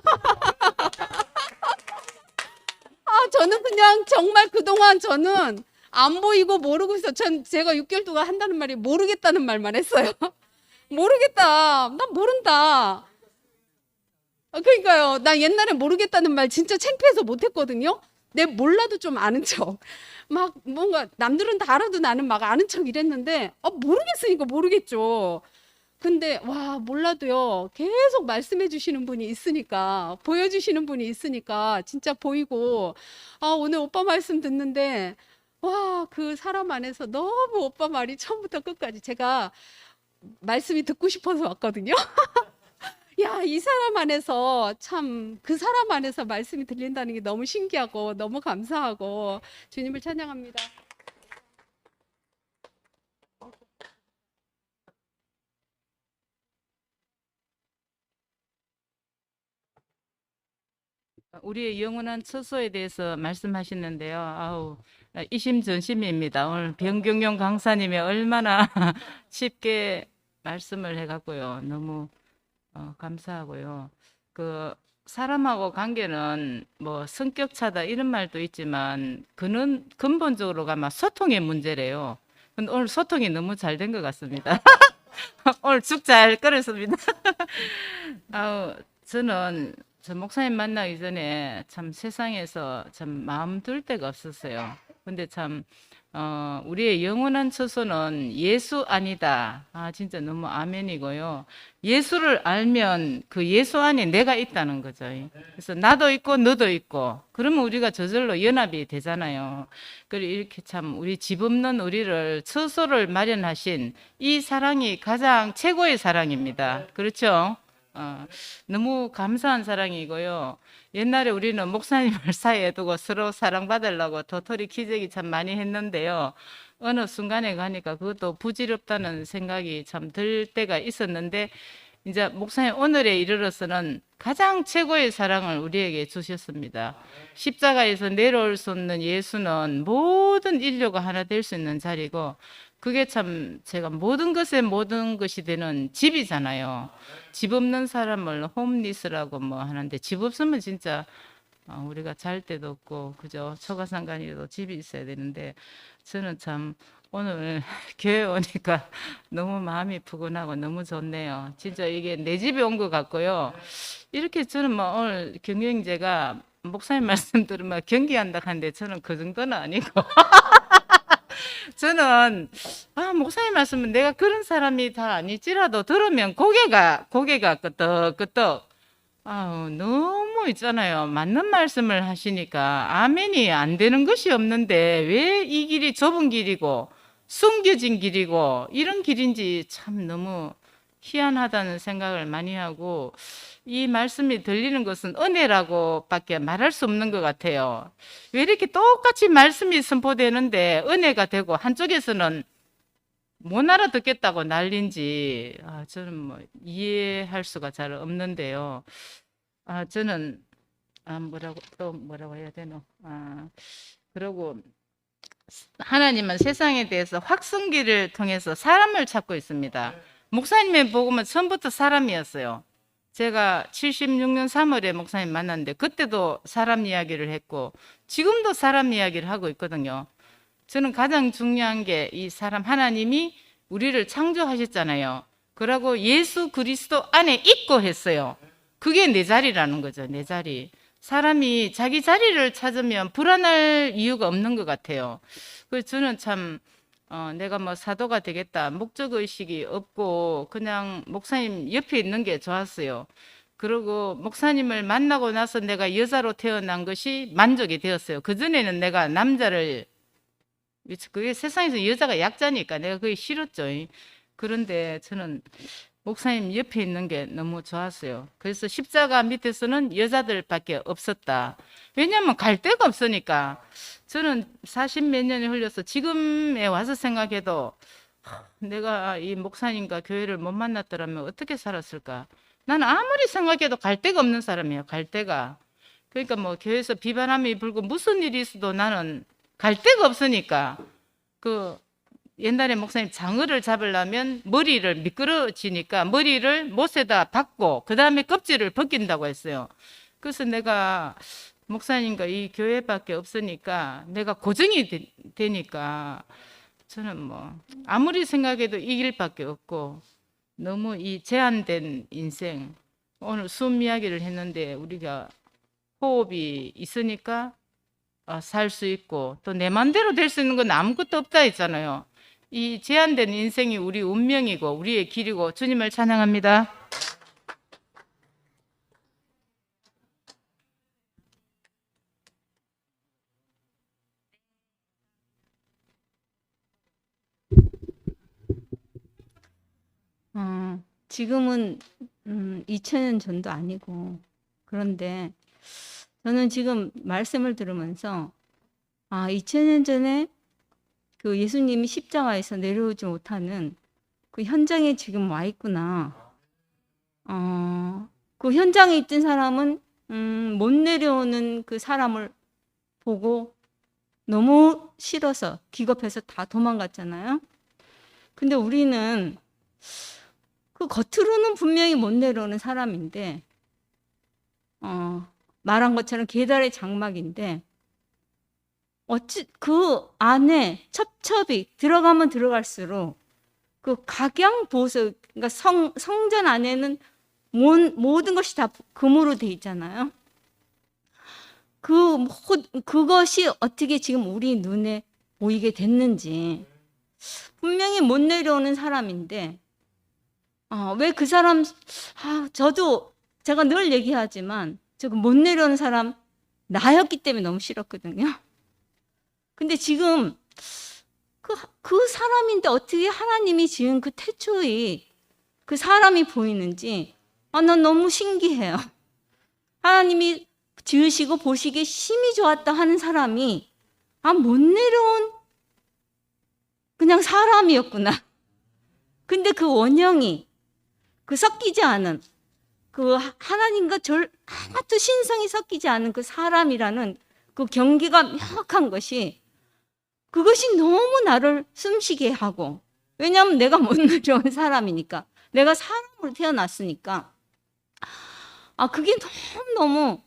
저는 그냥 정말 그동안 저는 안 보이고 모르고 있어. 제가 6개월 동안 한다는 말이 모르겠다는 말만 했어요. 모르겠다. 난 모른다. 그러니까요. 나 옛날에 모르겠다는 말 진짜 창피해서 못했거든요. 내 몰라도 좀 아는 척. 막 뭔가 남들은 다 알아도 나는 막 아는 척 이랬는데 모르겠으니까 모르겠죠. 근데 와, 몰라도요, 계속 말씀해 주시는 분이 있으니까, 보여주시는 분이 있으니까 진짜 보이고, 오늘 오빠 말씀 듣는데 와, 그 사람 안에서 너무 오빠 말이 처음부터 끝까지 제가 말씀이 듣고 싶어서 왔거든요. 야, 이 사람 안에서 참 그 사람 안에서 말씀이 들린다는 게 너무 신기하고 너무 감사하고 주님을 찬양합니다. 우리의 영원한 처소에 대해서 말씀하시는데요. 아우, 이심전심입니다. 오늘 변경용 강사님이 얼마나 쉽게 말씀을 해갖고요. 너무 감사하고요. 그 사람하고 관계는 뭐 성격 차다 이런 말도 있지만 그는 근본적으로가 막 소통의 문제래요. 근데 오늘 소통이 너무 잘 된 것 같습니다. 오늘 죽 잘 끓였습니다. 아우, 저는 저 목사님 만나기 전에 참 세상에서 참 마음 둘 데가 없었어요. 근데 참 우리의 영원한 처소는 예수 아니다. 진짜 너무 아멘이고요. 예수를 알면 그 예수 안에 내가 있다는 거죠. 그래서 나도 있고 너도 있고 그러면 우리가 저절로 연합이 되잖아요. 그리고 이렇게 참 우리 집 없는 우리를 처소를 마련하신 이 사랑이 가장 최고의 사랑입니다. 그렇죠? 너무 감사한 사랑이고요. 옛날에 우리는 목사님을 사이에 두고 서로 사랑받으려고 도토리 키재기 참 많이 했는데요. 어느 순간에 가니까 그것도 부질없다는 생각이 참 들 때가 있었는데 이제 목사님 오늘에 이르러서는 가장 최고의 사랑을 우리에게 주셨습니다. 십자가에서 내려올 수 없는 예수는 모든 인류가 하나 될 수 있는 자리고 그게 참 제가 모든 것에 모든 것이 되는 집이잖아요. 집 없는 사람을 홈리스라고 뭐 하는데 집 없으면 진짜 우리가 잘 때도 없고 그죠? 초가상간이라도 집이 있어야 되는데 저는 참 오늘 교회 오니까 너무 마음이 푸근하고 너무 좋네요. 진짜 이게 내 집에 온 것 같고요. 이렇게 저는 뭐 오늘 경영제가 목사님 말씀 들으면 경기한다 하는데 저는 그 정도는 아니고 저는 목사님 말씀은 내가 그런 사람이 다 아닐지라도 들으면 고개가 끄덕끄덕 너무 있잖아요. 맞는 말씀을 하시니까 아멘이 안 되는 것이 없는데 왜 이 길이 좁은 길이고 숨겨진 길이고 이런 길인지 참 너무 희한하다는 생각을 많이 하고 이 말씀이 들리는 것은 은혜라고밖에 말할 수 없는 것 같아요. 왜 이렇게 똑같이 말씀이 선포되는데 은혜가 되고 한쪽에서는 못 알아듣겠다고 난린지 저는 뭐 이해할 수가 잘 없는데요. 저는 뭐라고 해야 되노? 그러고 하나님은 세상에 대해서 확성기를 통해서 사람을 찾고 있습니다. 목사님의 복음은 처음부터 사람이었어요. 제가 76년 3월에 목사님 만났는데 그때도 사람 이야기를 했고 지금도 사람 이야기를 하고 있거든요. 저는 가장 중요한 게 이 사람 하나님이 우리를 창조하셨잖아요. 그러고 예수 그리스도 안에 있고 했어요. 그게 내 자리라는 거죠. 내 자리. 사람이 자기 자리를 찾으면 불안할 이유가 없는 것 같아요. 그래서 저는 참 내가 뭐 사도가 되겠다 목적 의식이 없고 그냥 목사님 옆에 있는 게 좋았어요. 그리고 목사님을 만나고 나서 내가 여자로 태어난 것이 만족이 되었어요. 그전에는 내가 남자를, 그게 세상에서 여자가 약자니까 내가 그게 싫었죠. 그런데 저는 목사님 옆에 있는 게 너무 좋았어요. 그래서 십자가 밑에서는 여자들밖에 없었다. 왜냐하면 갈 데가 없으니까. 저는 40몇 년이 흘려서 지금에 와서 생각해도 내가 이 목사님과 교회를 못 만났더라면 어떻게 살았을까. 나는 아무리 생각해도 갈 데가 없는 사람이에요. 갈 데가. 그러니까 뭐 교회에서 비바람이 불고 무슨 일이 있어도 나는 갈 데가 없으니까. 그 옛날에 목사님 장어를 잡으려면 머리를 미끄러지니까 머리를 못에다 박고 그 다음에 껍질을 벗긴다고 했어요. 그래서 내가 목사님과 이 교회밖에 없으니까 내가 고정이 되니까 저는 뭐 아무리 생각해도 이 길밖에 없고 너무 이 제한된 인생, 오늘 숨 이야기를 했는데 우리가 호흡이 있으니까 살 수 있고 또 내 맘대로 될 수 있는 건 아무것도 없다 했잖아요. 이 제한된 인생이 우리 운명이고 우리의 길이고 주님을 찬양합니다. 지금은 2000년 전도 아니고 그런데 저는 지금 말씀을 들으면서 2000년 전에 그 예수님이 십자가에서 내려오지 못하는 그 현장에 지금 와 있구나. 그 현장에 있던 사람은 못 내려오는 그 사람을 보고 너무 싫어서 기겁해서 다 도망갔잖아요. 근데 우리는 그 겉으로는 분명히 못 내려오는 사람인데 말한 것처럼 계달의 장막인데 어찌 그 안에 첩첩이 들어가면 들어갈수록 그 각양보수, 그러니까 성전 안에는 모든 것이 다 금으로 돼 있잖아요. 그것이 어떻게 지금 우리 눈에 보이게 됐는지. 분명히 못 내려오는 사람인데 왜 그 사람, 저도 제가 늘 얘기하지만 저 못 내려오는 사람 나였기 때문에 너무 싫었거든요. 근데 지금 그 사람인데 어떻게 하나님이 지은 그 태초의 그 사람이 보이는지 난 너무 신기해요. 하나님이 지으시고 보시기에 심히 좋았다 하는 사람이 못 내려온 그냥 사람이었구나. 근데 그 원형이 그 섞이지 않은 그 하나님과 하나도 신성이 섞이지 않은 그 사람이라는 그 경계가 명확한 것이 그것이 너무 나를 숨쉬게 하고, 왜냐하면 내가 못 내려온 사람이니까, 내가 사람으로 태어났으니까 그게 너무너무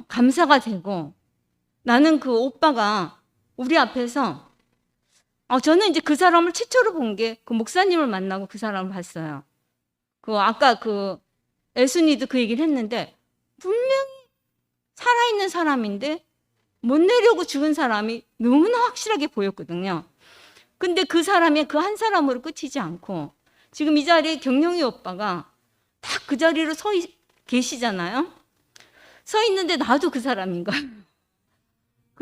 감사가 되고, 나는 그 오빠가 우리 앞에서 저는 이제 그 사람을 최초로 본 게 그 목사님을 만나고 그 사람을 봤어요. 아까 애순이도 그 얘기를 했는데 분명히 살아있는 사람인데 못 내려오고 죽은 사람이 너무나 확실하게 보였거든요. 근데 그 사람이 그 한 사람으로 끝이지 않고 지금 이 자리에 경영이 오빠가 딱 그 자리로 서 계시잖아요. 서 있는데 나도 그 사람인 거야.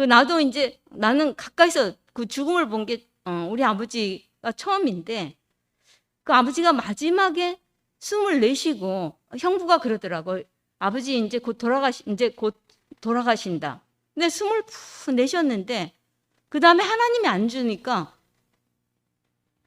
나도 이제 나는 가까이서 그 죽음을 본 게 우리 아버지가 처음인데 그 아버지가 마지막에 숨을 내쉬고 형부가 그러더라고요. 아버지 이제 곧 돌아가신다. 근데 숨을 푹 내셨는데 그 다음에 하나님이 안 주니까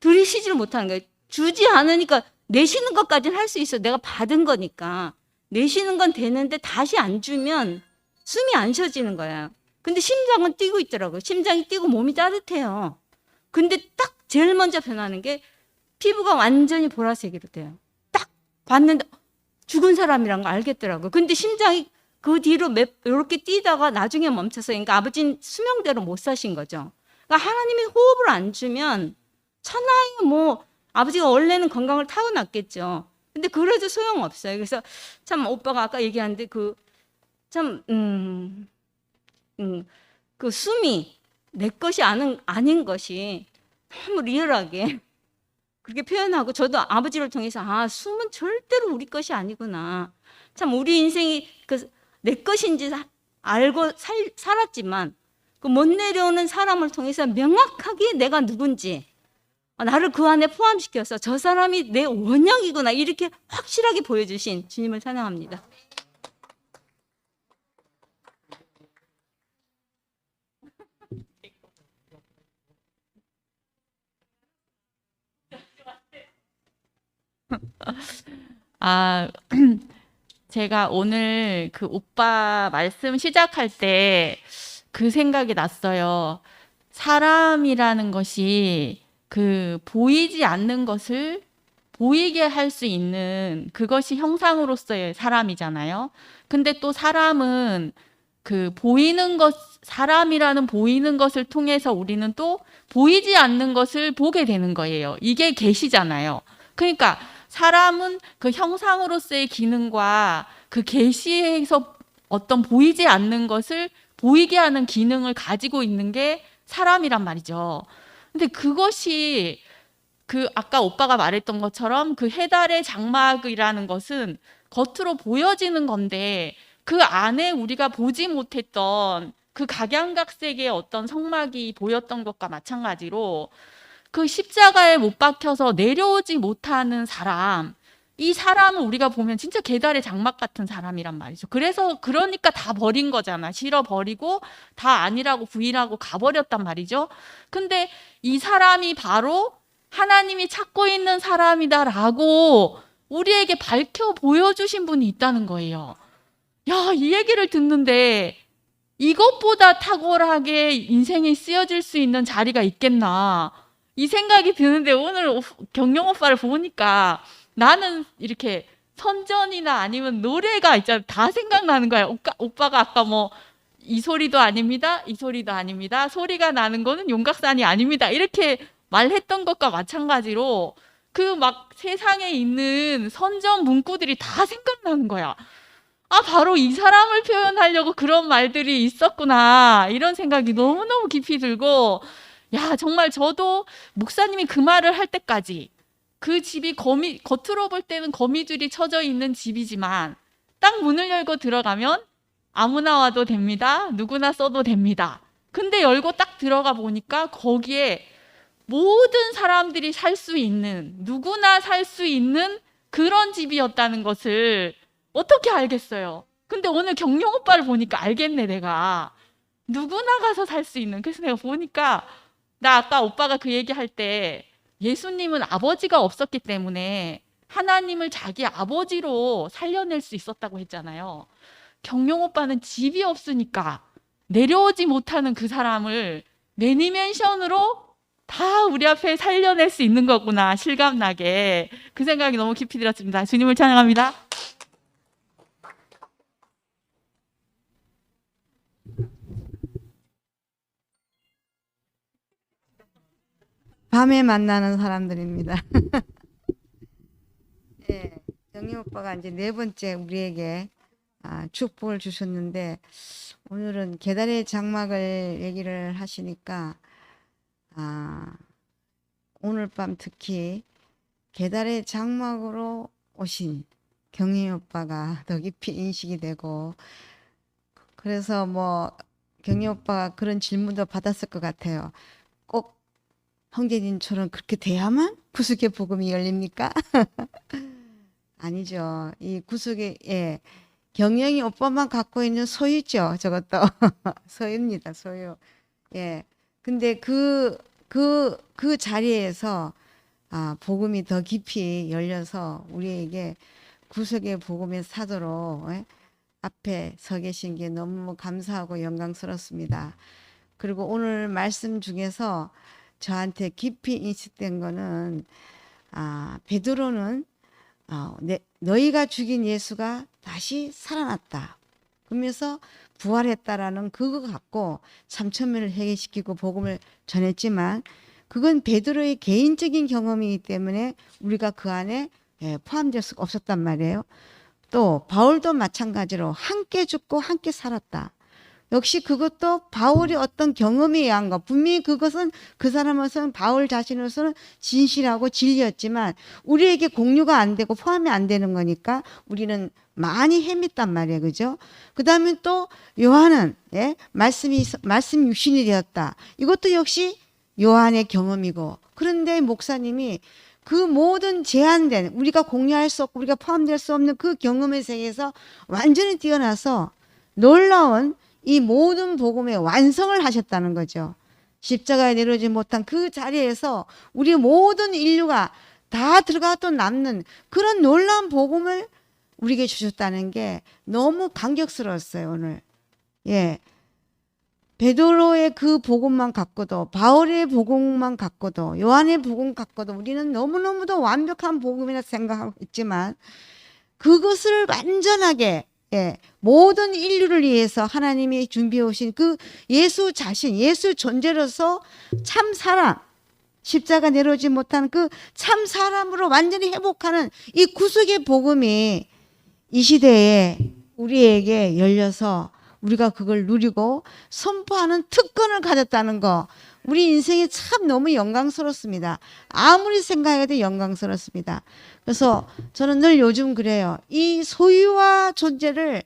들이쉬지를 못하는 거예요. 주지 않으니까 내쉬는 것까지는 할 수 있어. 내가 받은 거니까. 내쉬는 건 되는데 다시 안 주면 숨이 안 쉬어지는 거야. 근데 심장은 뛰고 있더라고요. 심장이 뛰고 몸이 따뜻해요. 근데 딱 제일 먼저 변하는 게 피부가 완전히 보라색으로 돼요. 딱 봤는데 죽은 사람이란 거 알겠더라고요. 근데 심장이 그 뒤로 이렇게 뛰다가 나중에 멈춰서, 그러니까 아버지는 수명대로 못 사신 거죠. 그러니까 하나님이 호흡을 안 주면 천하에 뭐 아버지가 원래는 건강을 타고났겠죠. 근데 그래도 소용없어요. 그래서 참 오빠가 아까 얘기하는데 그 숨이 내 것이 아닌 것이 너무 리얼하게 그렇게 표현하고, 저도 아버지를 통해서 숨은 절대로 우리 것이 아니구나. 참 우리 인생이 내 것인지 알고 살았지만 그 못 내려오는 사람을 통해서 명확하게 내가 누군지, 나를 그 안에 포함시켜서 저 사람이 내 원형이구나 이렇게 확실하게 보여주신 주님을 찬양합니다. 제가 오늘 그 오빠 말씀 시작할 때 그 생각이 났어요. 사람이라는 것이 그 보이지 않는 것을 보이게 할 수 있는 그것이 형상으로서의 사람이잖아요. 근데 또 사람은 그 보이는 것, 사람이라는 보이는 것을 통해서 우리는 또 보이지 않는 것을 보게 되는 거예요. 이게 계시잖아요. 그러니까 사람은 그 형상으로서의 기능과 그 계시에서 어떤 보이지 않는 것을 보이게 하는 기능을 가지고 있는 게 사람이란 말이죠. 근데 그것이 그 아까 오빠가 말했던 것처럼 그 해달의 장막이라는 것은 겉으로 보여지는 건데 그 안에 우리가 보지 못했던 그 각양각색의 어떤 성막이 보였던 것과 마찬가지로 그 십자가에 못 박혀서 내려오지 못하는 사람, 이 사람은 우리가 보면 진짜 계달의 장막 같은 사람이란 말이죠. 그러니까 다 버린 거잖아. 실어버리고 다 아니라고 부인하고 가버렸단 말이죠. 근데 이 사람이 바로 하나님이 찾고 있는 사람이다라고 우리에게 밝혀 보여주신 분이 있다는 거예요. 야, 이 얘기를 듣는데 이것보다 탁월하게 인생이 쓰여질 수 있는 자리가 있겠나, 이 생각이 드는데 오늘 경영 오빠를 보니까 나는 이렇게 선전이나 아니면 노래가 있잖아, 다 생각나는 거야. 오빠가 아까 뭐 이 소리도 아닙니다, 이 소리도 아닙니다, 소리가 나는 거는 용각산이 아닙니다 이렇게 말했던 것과 마찬가지로 그 막 세상에 있는 선전 문구들이 다 생각나는 거야. 바로 이 사람을 표현하려고 그런 말들이 있었구나, 이런 생각이 너무너무 깊이 들고, 야, 정말 저도 목사님이 그 말을 할 때까지 그 집이 겉으로 볼 때는 거미줄이 쳐져 있는 집이지만 딱 문을 열고 들어가면 아무나 와도 됩니다, 누구나 써도 됩니다. 근데 열고 딱 들어가 보니까 거기에 모든 사람들이 살 수 있는, 누구나 살 수 있는 그런 집이었다는 것을 어떻게 알겠어요? 근데 오늘 경영 오빠를 보니까 알겠네, 내가. 누구나 가서 살 수 있는. 그래서 내가 보니까, 나 아까 오빠가 그 얘기할 때 예수님은 아버지가 없었기 때문에 하나님을 자기 아버지로 살려낼 수 있었다고 했잖아요. 경영 오빠는 집이 없으니까 내려오지 못하는 그 사람을 매니멘션으로 다 우리 앞에 살려낼 수 있는 거구나, 실감나게. 그 생각이 너무 깊이 들었습니다. 주님을 찬양합니다. 밤에 만나는 사람들입니다. 네, 정희 오빠가 이제 네 번째 우리에게 축복을 주셨는데, 오늘은 계달의 장막을 얘기를 하시니까 오늘 밤 특히 계달의 장막으로 오신 경희 오빠가 더 깊이 인식이 되고, 그래서 뭐 경희 오빠가 그런 질문도 받았을 것 같아요. 꼭 형제님처럼 그렇게 돼야만 구속의 복음이 열립니까? 아니죠. 이 구속의 경영이 오빠만 갖고 있는 소유죠. 저것도 소유입니다. 소유. 예. 근데 그 자리에서 복음이 더 깊이 열려서 우리에게 구속의 복음의 사도로 앞에 서 계신 게 너무 감사하고 영광스럽습니다. 그리고 오늘 말씀 중에서 저한테 깊이 인식된 거는 베드로는 너희가 죽인 예수가 다시 살아났다, 그러면서 부활했다라는 그거 갖고 3,000명을 회개시키고 복음을 전했지만, 그건 베드로의 개인적인 경험이기 때문에 우리가 그 안에 포함될 수가 없었단 말이에요. 또 바울도 마찬가지로 함께 죽고 함께 살았다. 역시 그것도 바울의 어떤 경험에 의한 것. 분명히 그것은 그 사람으로서는 바울 자신으로서는 진실하고 진리였지만 우리에게 공유가 안 되고 포함이 안 되는 거니까 우리는 많이 헤맸단 말이에요. 그죠? 그 다음에 또 요한은 말씀 육신이 되었다. 이것도 역시 요한의 경험이고, 그런데 목사님이 그 모든 제한된 우리가 공유할 수 없고 우리가 포함될 수 없는 그 경험의 세계에서 완전히 뛰어나서 놀라운 이 모든 복음의 완성을 하셨다는 거죠. 십자가에 내려오지 못한 그 자리에서 우리 모든 인류가 다 들어가 또 남는 그런 놀라운 복음을 우리에게 주셨다는 게 너무 감격스러웠어요, 오늘. 예. 베드로의 그 복음만 갖고도, 바울의 복음만 갖고도, 요한의 복음 갖고도 우리는 너무너무도 완벽한 복음이라 생각하고 있지만 그것을 완전하게 모든 인류를 위해서 하나님이 준비해 오신 그 예수 자신, 예수 존재로서 참 사람, 십자가 내려오지 못한 그 참 사람으로 완전히 회복하는 이 구속의 복음이 이 시대에 우리에게 열려서 우리가 그걸 누리고 선포하는 특권을 가졌다는 거, 우리 인생이 참 너무 영광스럽습니다. 아무리 생각해도 영광스럽습니다. 그래서 저는 늘 요즘 그래요. 이 소유와 존재를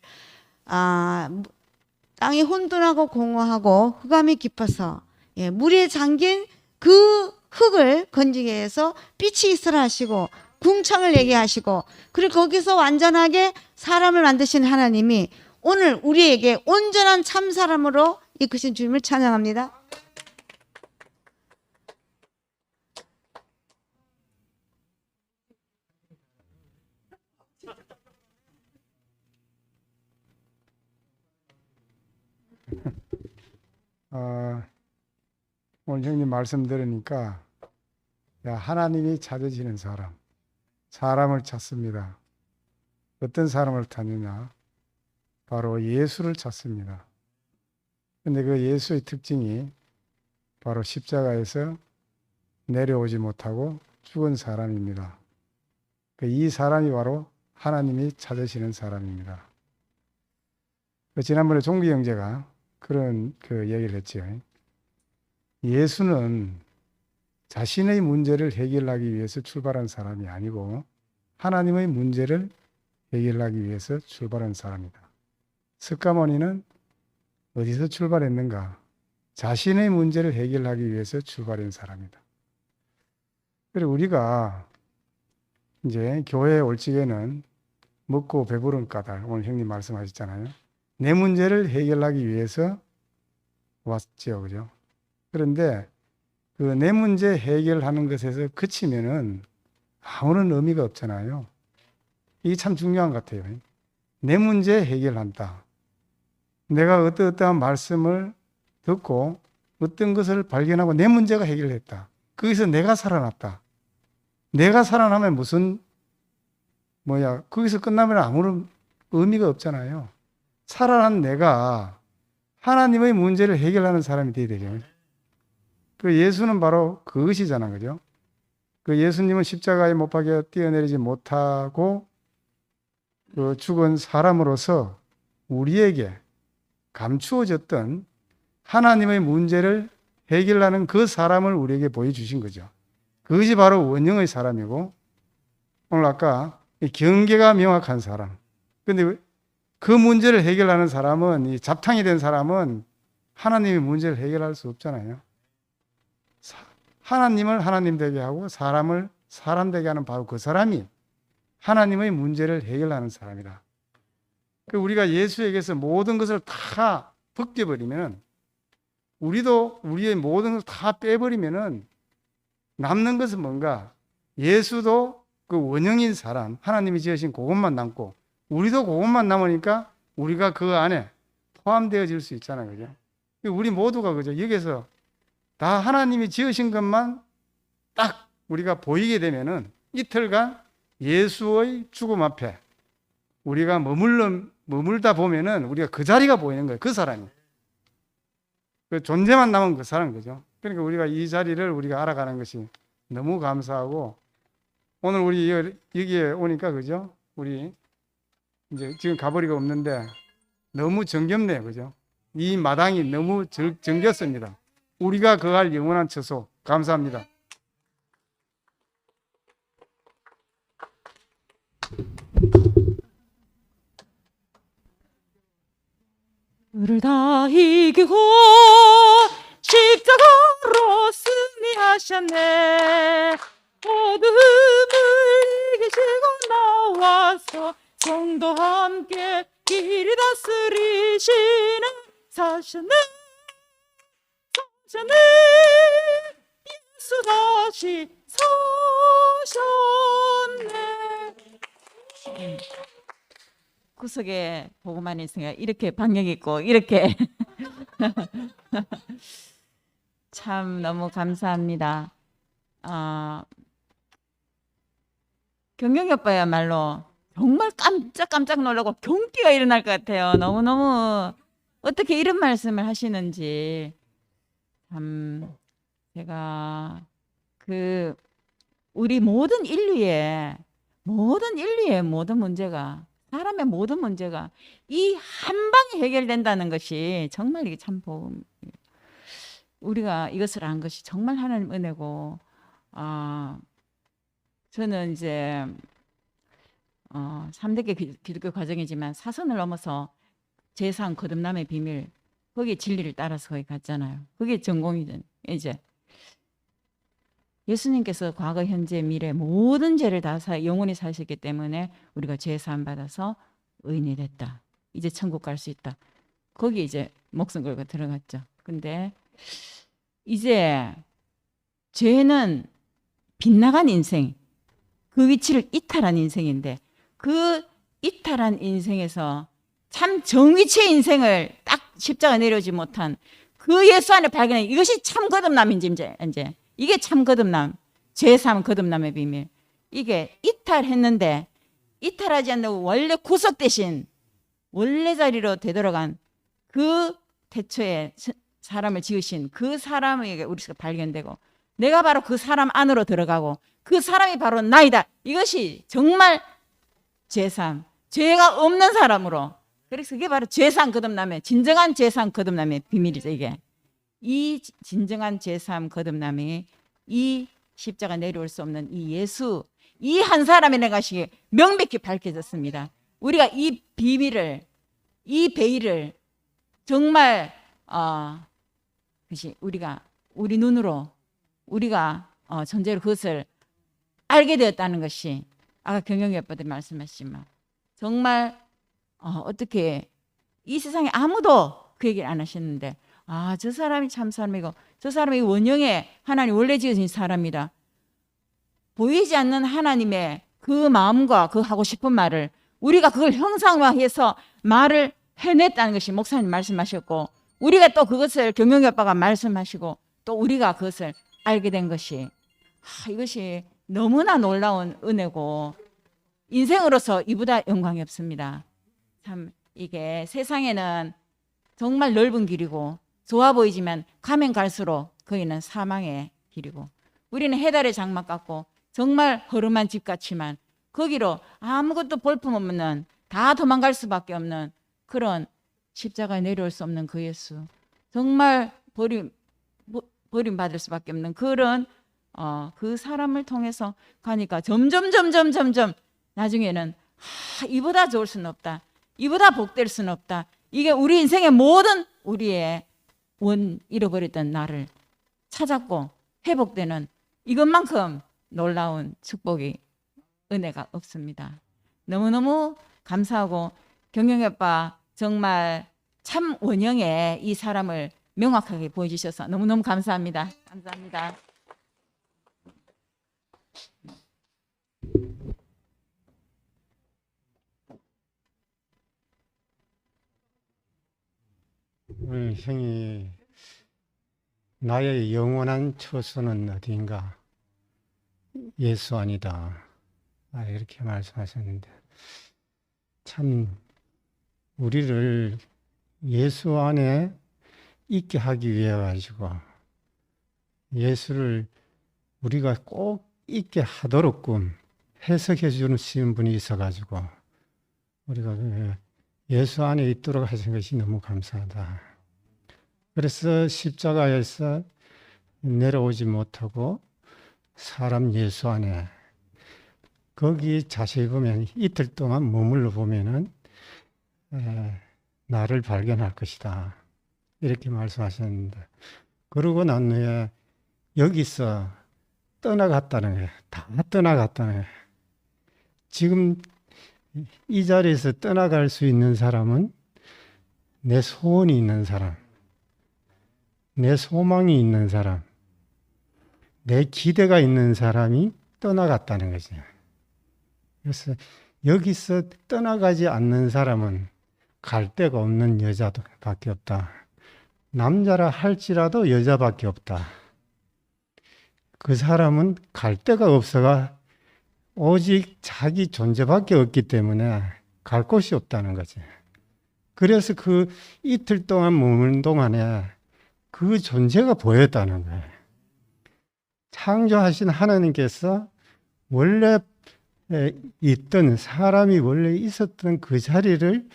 땅이 혼돈하고 공허하고 흑암이 깊어서 물에 잠긴 그 흙을 건지게 해서 빛이 있으라 하시고 궁창을 내게 하시고, 그리고 거기서 완전하게 사람을 만드신 하나님이 오늘 우리에게 온전한 참 사람으로 이끄신 주님을 찬양합니다. 오늘 형님 말씀 들으니까 하나님이 찾으시는 사람을 찾습니다. 어떤 사람을 찾느냐? 바로 예수를 찾습니다. 근데 그 예수의 특징이 바로 십자가에서 내려오지 못하고 죽은 사람입니다. 이 사람이 바로 하나님이 찾으시는 사람입니다. 지난번에 종기 형제가 그런 얘기를 했죠. 예수는 자신의 문제를 해결하기 위해서 출발한 사람이 아니고 하나님의 문제를 해결하기 위해서 출발한 사람이다. 석가모니는 어디서 출발했는가? 자신의 문제를 해결하기 위해서 출발한 사람이다. 그리고 우리가 이제 교회에 올 적에는 먹고 배부른 까닭, 오늘 형님 말씀하셨잖아요. 내 문제를 해결하기 위해서 왔죠, 그죠? 그런데 그 내 문제 해결하는 것에서 그치면은 아무런 의미가 없잖아요. 이게 참 중요한 것 같아요. 내 문제 해결한다. 내가 어떠한 말씀을 듣고 어떤 것을 발견하고 내 문제가 해결됐다. 거기서 내가 살아났다. 내가 살아나면 무슨 거기서 끝나면 아무런 의미가 없잖아요. 살아난 내가 하나님의 문제를 해결하는 사람이 되어야 되죠. 그 예수는 바로 그것이잖아, 그죠? 그 예수님은 십자가에 못 박혀 뛰어내리지 못하고 그 죽은 사람으로서 우리에게 감추어졌던 하나님의 문제를 해결하는 그 사람을 우리에게 보여주신 거죠. 그것이 바로 원형의 사람이고, 오늘 아까 경계가 명확한 사람. 근데 그 문제를 해결하는 사람은, 이 잡탕이 된 사람은 하나님의 문제를 해결할 수 없잖아요. 하나님을 하나님 되게 하고 사람을 사람 되게 하는 바로 그 사람이 하나님의 문제를 해결하는 사람이다. 우리가 예수에게서 모든 것을 다 벗겨버리면, 우리도 우리의 모든 것을 다 빼버리면은 남는 것은 뭔가? 예수도 그 원형인 사람, 하나님이 지으신 그것만 남고, 우리도 그것만 남으니까 우리가 그 안에 포함되어질 수 있잖아요, 그죠? 우리 모두가 그죠? 여기서 다 하나님이 지으신 것만 딱 우리가 보이게 되면은 이틀간 예수의 죽음 앞에 우리가 머물다 보면은 우리가 그 자리가 보이는 거예요. 그 사람이. 그 존재만 남은 그 사람, 그죠? 그러니까 우리가 이 자리를 우리가 알아가는 것이 너무 감사하고, 오늘 우리 여기에 오니까, 그죠? 우리 이제 지금 가버리가 없는데 너무 정겹네요, 그죠? 이 마당이 너무 정겼습니다. 우리가 거할 영원한 처소. 감사합니다. 을을 다 이기고 십자가로 승리하셨네. 어둠을 이기시고 나와서 성도 함께 길이 다스리시는 사셨네. 예수 다시 사셨네. 구석에 보고만 있으니까 이렇게 박력 있고 이렇게 참 너무 감사합니다. 경영이 오빠야말로 정말 깜짝 놀라고 경기가 일어날 것 같아요. 너무너무 어떻게 이런 말씀을 하시는지 참 제가 우리 모든 인류의 모든 문제가 사람의 모든 문제가 이 한 방에 해결된다는 것이 정말 이게 참 복음. 우리가 이것을 안 것이 정말 하나님 은혜고, 저는 이제 3대계 기독교 과정이지만 사선을 넘어서 제상 거듭남의 비밀, 거기에 진리를 따라서 거기 갔잖아요. 그게 전공이든 이제 예수님께서 과거, 현재, 미래 모든 죄를 다 영원히 사셨기 때문에 우리가 죄 사함 받아서 의인이 됐다. 이제 천국 갈 수 있다. 거기 이제 목숨 걸고 들어갔죠. 근데 이제 죄는 빗나간 인생, 그 위치를 이탈한 인생인데 그 이탈한 인생에서 참 정위치의 인생을 딱 십자가 내려오지 못한 그 예수 안에 발견해. 이것이 참 거듭남인지 이제 이게 참 거듭남, 제3 거듭남의 비밀. 이게 이탈했는데 이탈하지 않는 원래 구속되신 원래 자리로 되돌아간 그 태초에 사람을 지으신 그 사람에게 우리가 발견되고 내가 바로 그 사람 안으로 들어가고 그 사람이 바로 나이다. 이것이 정말 제3, 죄가 없는 사람으로. 그래서 그게 바로 제3 거듭남의 진정한 제3 거듭남의 비밀이죠. 이게 이 진정한 제3 거듭남이 이 십자가 내려올 수 없는 이 예수, 이 한 사람의 것이 명백히 밝혀졌습니다. 우리가 이 비밀을, 이 베일을 정말 우리 눈으로 우리가 전제로 그것을 알게 되었다는 것이 아까 경영이 아빠들 말씀하시지만 정말 어떻게 이 세상에 아무도 그 얘기를 안 하셨는데 저 사람이 참 사람이고 저 사람이 원형의 하나님 원래 지으신 사람이다. 보이지 않는 하나님의 그 마음과 그 하고 싶은 말을 우리가 그걸 형상화해서 말을 해냈다는 것이 목사님 말씀하셨고 우리가 또 그것을 경영이 아빠가 말씀하시고 또 우리가 그것을 알게 된 것이 이것이 너무나 놀라운 은혜고 인생으로서 이보다 영광이 없습니다. 참 이게 세상에는 정말 넓은 길이고 좋아 보이지만 가면 갈수록 거기는 사망의 길이고 우리는 해달의 장막 같고 정말 허름한 집 같지만 거기로 아무것도 볼품없는 다 도망갈 수밖에 없는 그런 십자가에 내려올 수 없는 그 예수 정말 버림받을 수밖에 없는 그런 그 사람을 통해서 가니까 점점 나중에는 이보다 좋을 수는 없다. 이보다 복될 수는 없다. 이게 우리 인생의 모든 우리의 잃어버렸던 나를 찾았고 회복되는 이것만큼 놀라운 축복이 은혜가 없습니다. 너무너무 감사하고 경영이 아빠 정말 참 원형의 이 사람을 명확하게 보여주셔서 너무너무 감사합니다. 감사합니다. 우리 형이 나의 영원한 처소는 어디인가? 예수 아니다. 이렇게 말씀하셨는데 참 우리를 예수 안에 있게 하기 위해 가지고 예수를 우리가 꼭 있게 하도록끔 해석해 주시는 분이 있어 가지고 우리가 예수 안에 있도록 하신 것이 너무 감사하다. 그래서 십자가에서 내려오지 못하고 사람 예수 안에 거기 자세히 보면 이틀 동안 머물러 보면은 나를 발견할 것이다. 이렇게 말씀하셨는데 그러고 난 후에 여기서 떠나갔다는 거예요. 다 떠나갔다는 거예요. 지금 이 자리에서 떠나갈 수 있는 사람은 내 소원이 있는 사람, 내 소망이 있는 사람, 내 기대가 있는 사람이 떠나갔다는 거죠. 그래서 여기서 떠나가지 않는 사람은 갈 데가 없는 여자밖에 없다. 남자라 할지라도 여자밖에 없다. 그 사람은 갈 데가 없어가 오직 자기 존재밖에 없기 때문에 갈 곳이 없다는 거지. 그래서 그 이틀 동안 머무는 동안에 그 존재가 보였다는 거예요. 창조하신 하나님께서 원래 있던 사람이 원래 있었던 그 자리를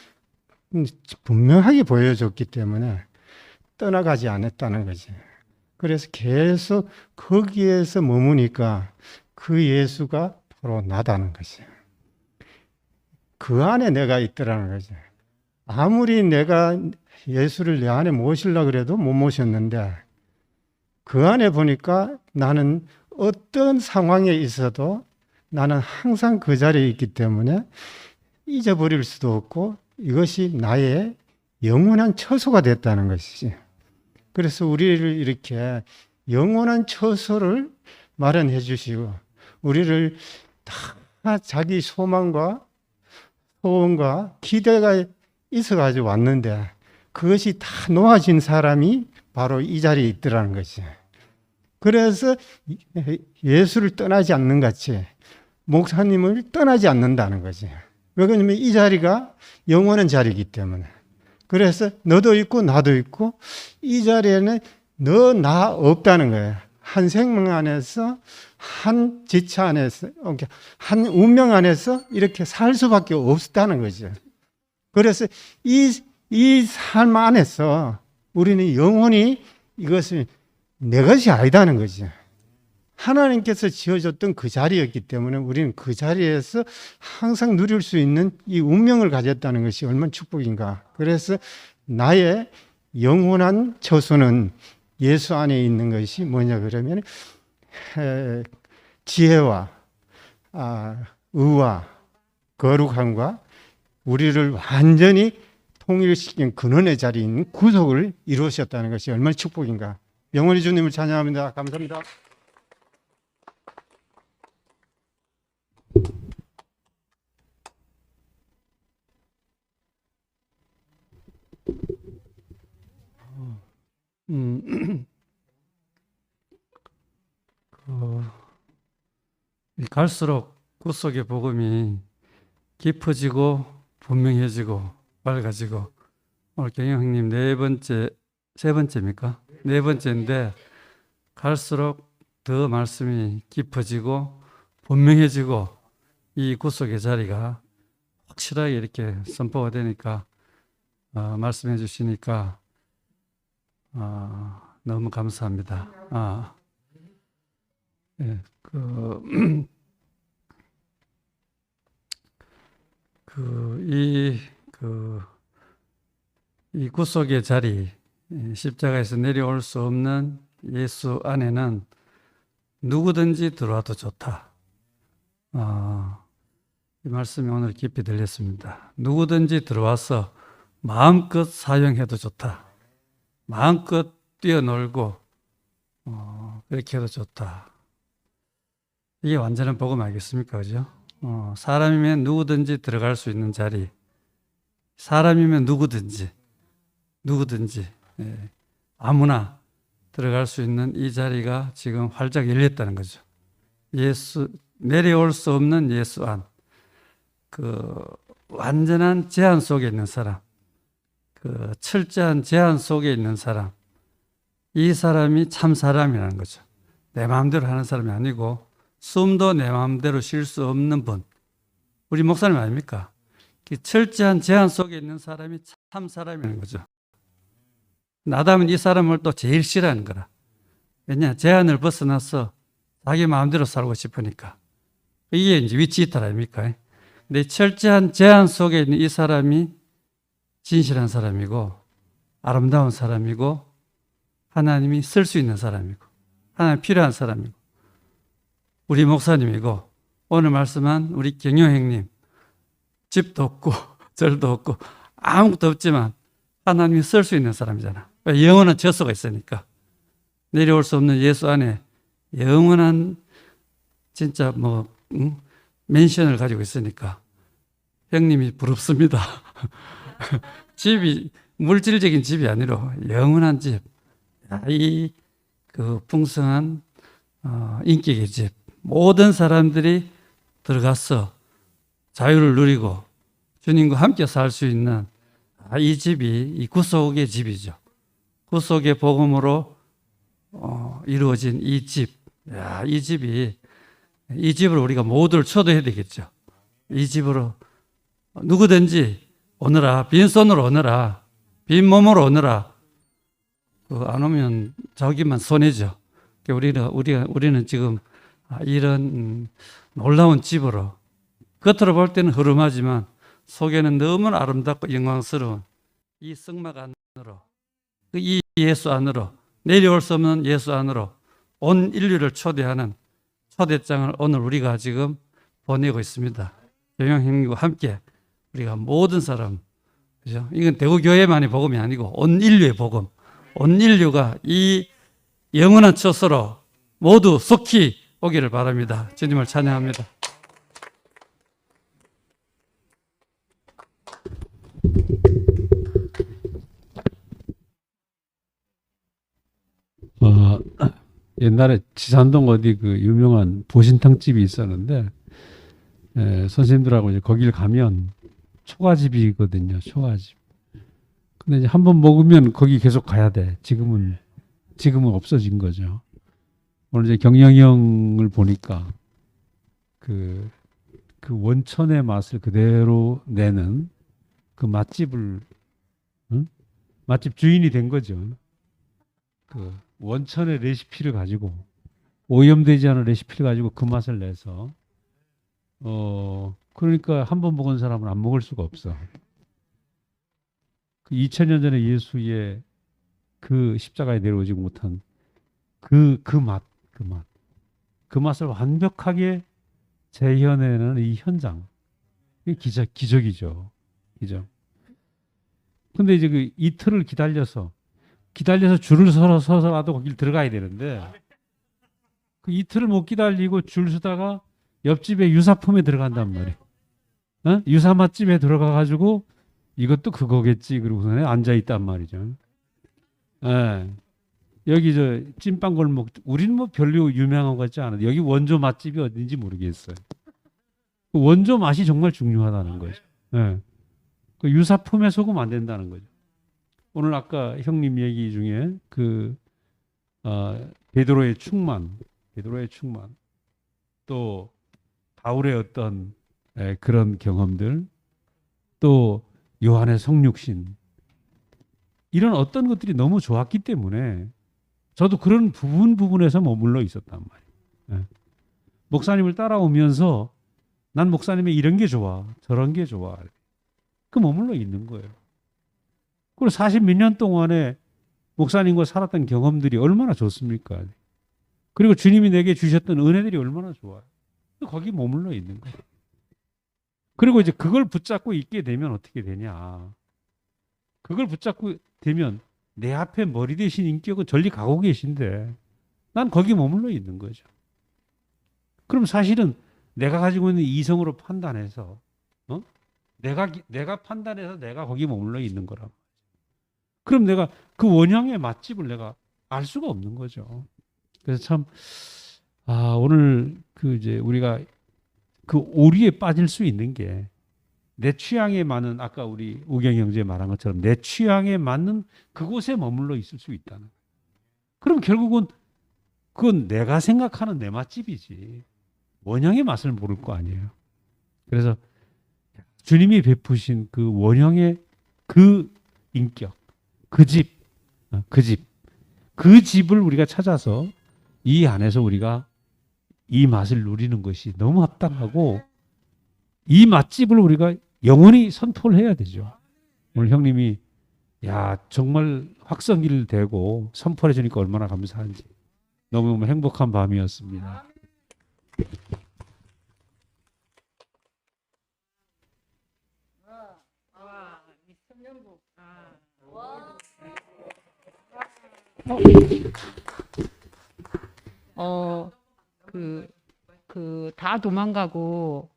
분명하게 보여줬기 때문에 떠나가지 않았다는 거지. 그래서 계속 거기에서 머무니까 그 예수가 바로 나다는 거지. 그 안에 내가 있더라는 거지. 아무리 내가 예수를 내 안에 모시려고 그래도 못 모셨는데 그 안에 보니까 나는 어떤 상황에 있어도 나는 항상 그 자리에 있기 때문에 잊어버릴 수도 없고 이것이 나의 영원한 처소가 됐다는 것이지. 그래서 우리를 이렇게 영원한 처소를 마련해 주시고 우리를 다 자기 소망과 소원과 기대가 있어가지고 왔는데 그것이 다 놓아진 사람이 바로 이 자리에 있더라는 것이. 그래서 예수를 떠나지 않는 같이 목사님을 떠나지 않는다는 거지. 왜냐하면 이 자리가 영원한 자리이기 때문에. 그래서 너도 있고 나도 있고 이 자리에는 너 나 없다는 거예요. 한 생명 안에서 한 지체 안에서 한 운명 안에서 이렇게 살 수밖에 없다는 거죠. 그래서 이 삶 안에서 우리는 영원히 이것을 내 것이 아니다는 거죠. 하나님께서 지어줬던 그 자리였기 때문에 우리는 그 자리에서 항상 누릴 수 있는 이 운명을 가졌다는 것이 얼마나 축복인가. 그래서 나의 영원한 처소는 예수 안에 있는 것이 뭐냐 그러면 지혜와 의와 거룩함과 우리를 완전히 통일시킨 근원의 자리에 있는 구속을 이루셨다는 것이 얼마나 축복인가. 영원히 주님을 찬양합니다. 감사합니다. 갈수록 구속의 복음이 깊어지고 분명해지고 밝아지고 오늘 경영님 세 번째입니까? 네 번째인데 갈수록 더 말씀이 깊어지고 분명해지고 이 구속의 자리가 확실하게 이렇게 선포가 되니까 말씀해 주시니까 너무 감사합니다. 예, 이 구속의 자리, 십자가에서 내려올 수 없는 예수 안에는 누구든지 들어와도 좋다. 이 말씀이 오늘 깊이 들렸습니다. 누구든지 들어와서 마음껏 사용해도 좋다. 마음껏 뛰어놀고 그렇게 해도 좋다. 이게 완전한 복음 아니겠습니까? 그죠? 사람이면 누구든지 들어갈 수 있는 자리. 사람이면 누구든지 예, 아무나 들어갈 수 있는 이 자리가 지금 활짝 열렸다는 거죠. 예수 내려올 수 없는 예수 안. 그 완전한 제한 속에 있는 사람. 그 철저한 제한 속에 있는 사람. 이 사람이 참 사람이라는 거죠. 내 마음대로 하는 사람이 아니고 숨도 내 마음대로 쉴 수 없는 분. 우리 목사님 아닙니까? 철저한 제한 속에 있는 사람이 참 사람이라는 거죠. 나담은 이 사람을 또 제일 싫어하는 거라. 왜냐? 제한을 벗어나서 자기 마음대로 살고 싶으니까. 이게 이제 위치 이탈 아닙니까? 근데 철저한 제한 속에 있는 이 사람이 진실한 사람이고 아름다운 사람이고 하나님이 쓸 수 있는 사람이고 하나님 필요한 사람이고 우리 목사님이고 오늘 말씀한 우리 경영형님 집도 없고 절도 없고 아무것도 없지만 하나님이 쓸 수 있는 사람이잖아. 영원한 젖소가 있으니까 내려올 수 없는 예수 안에 영원한 진짜 맨션을 가지고 있으니까 형님이 부럽습니다. 집이 물질적인 집이 아니라 영원한 집. 이 그 풍성한 인격의 집. 모든 사람들이 들어가서 자유를 누리고 주님과 함께 살 수 있는 이 집이 이 구속의 집이죠. 구속의 복음으로 이루어진 이 집. 이 집이 이 집으로 우리가 모두를 초대해야 되겠죠. 이 집으로 누구든지 오너라. 빈손으로 오너라. 빈몸으로 오너라. 안 오면 자기만 손해죠. 우리는 지금 이런 놀라운 집으로 겉으로 볼 때는 흐름하지만 속에는 너무나 아름답고 영광스러운 이 성막 안으로 이 예수 안으로 내려올 수 없는 예수 안으로 온 인류를 초대하는 초대장을 오늘 우리가 지금 보내고 있습니다. 영향형님과 함께 우리가 모든 사람, 그죠? 이건 대구교회만의 복음이 아니고 온 인류의 복음, 온 인류가 이 영원한 처소로 모두 속히 오기를 바랍니다. 주님을 찬양합니다. 옛날에 지산동 어디 그 유명한 보신탕집이 있었는데 선생님들하고 이제 거길 가면 초가집이거든요. 초가집. 근데 이제 한번 먹으면 거기 계속 가야 돼. 지금은 없어진 거죠. 오늘 이제 경영이 형을 보니까 그 원천의 맛을 그대로 내는 그 맛집을 맛집 주인이 된 거죠. 그 원천의 레시피를 가지고 오염되지 않은 레시피를 가지고 그 맛을 내서 그러니까 한 번 먹은 사람은 안 먹을 수가 없어. 그 2000년 전에 예수의 그 십자가에 내려오지 못한 그 맛을 완벽하게 재현해내는 이 현장. 이게 기적이죠. 기적. 근데 이제 그 이틀을 기다려서 줄을 서서라도 거길 들어가야 되는데 그 이틀을 못 기다리고 줄 서다가 옆집에 유사품에 들어간단 말이에요. 유사 맛집에 들어가 가지고 이것도 그거겠지 그러고서 앉아 있단 말이죠. 여기 저 찐빵 골목 우리는 뭐 별로 유명한 것 같지 않아요. 여기 원조 맛집이 어딘지 모르겠어요. 그 원조 맛이 정말 중요하다는 거죠. 그 유사품에 속으면 안 된다는 거죠. 오늘 아까 형님 얘기 중에 베드로의 충만 또 바울의 어떤 그런 경험들 또 요한의 성육신 이런 어떤 것들이 너무 좋았기 때문에 저도 그런 부분에서 머물러 있었단 말이에요. 목사님을 따라오면서 난 목사님의 이런 게 좋아 저런 게 좋아 그 머물러 있는 거예요. 그리고 40몇 년 동안에 목사님과 살았던 경험들이 얼마나 좋습니까? 그리고 주님이 내게 주셨던 은혜들이 얼마나 좋아요. 거기 머물러 있는 거예요. 그리고 이제 그걸 붙잡고 있게 되면 어떻게 되냐. 그걸 붙잡고 되면 내 앞에 머리 대신 인격은 전리 가고 계신데 난 거기 머물러 있는 거죠. 그럼 사실은 내가 가지고 있는 이성으로 판단해서 내가 판단해서 내가 거기 머물러 있는 거라. 그럼 내가 그 원형의 맛집을 내가 알 수가 없는 거죠. 그래서 참 오늘 이제 우리가 그 오류에 빠질 수 있는 게 내 취향에 맞는 아까 우리 우경 형제 말한 것처럼 내 취향에 맞는 그곳에 머물러 있을 수 있다는 거예요. 그럼 결국은 그건 내가 생각하는 내 맛집이지 원형의 맛을 모를 거 아니에요. 그래서 주님이 베푸신 그 원형의 그 인격, 그 집, 그 집. 그 집을 우리가 찾아서 이 안에서 우리가 이 맛을 누리는 것이 너무 합당하고 이 맛집을 우리가 영원히 선포를 해야 되죠. 오늘 형님이 야 정말 확성기를 대고 선포해 주니까 얼마나 감사한지 너무너무 행복한 밤이었습니다. 다 도망가고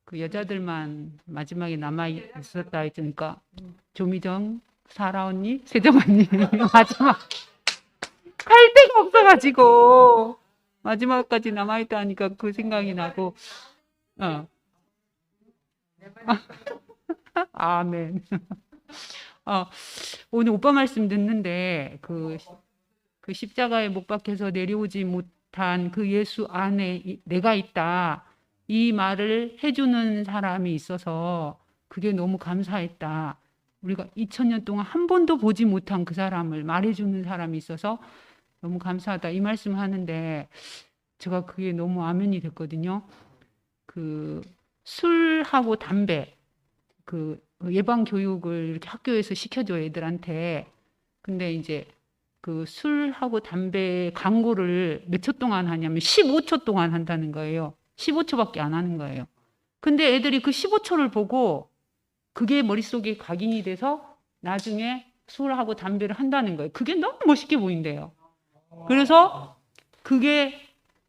그 여자들만 마지막에 남아 있었다 했으니까 조미정, 사라 언니, 세정 언니 마지막 갈 데가 없어가지고 마지막까지 남아있다 하니까 그 생각이 나고 아멘. 오늘 오빠 말씀 듣는데 그 십자가에 못 박혀서 내려오지 못한 그 예수 안에 내가 있다. 이 말을 해주는 사람이 있어서 그게 너무 감사했다. 우리가 2000년 동안 한 번도 보지 못한 그 사람을 말해주는 사람이 있어서 너무 감사하다. 이 말씀 하는데 제가 그게 너무 아멘이 됐거든요. 그 술하고 담배 그 예방 교육을 이렇게 학교에서 시켜줘요, 애들한테. 근데 이제 그 술하고 담배 광고를 몇 초 동안 하냐면 15초 동안 한다는 거예요. 15초밖에 안 하는 거예요. 근데 애들이 그 15초를 보고 그게 머릿속에 각인이 돼서 나중에 술하고 담배를 한다는 거예요. 그게 너무 멋있게 보인대요. 그래서 그게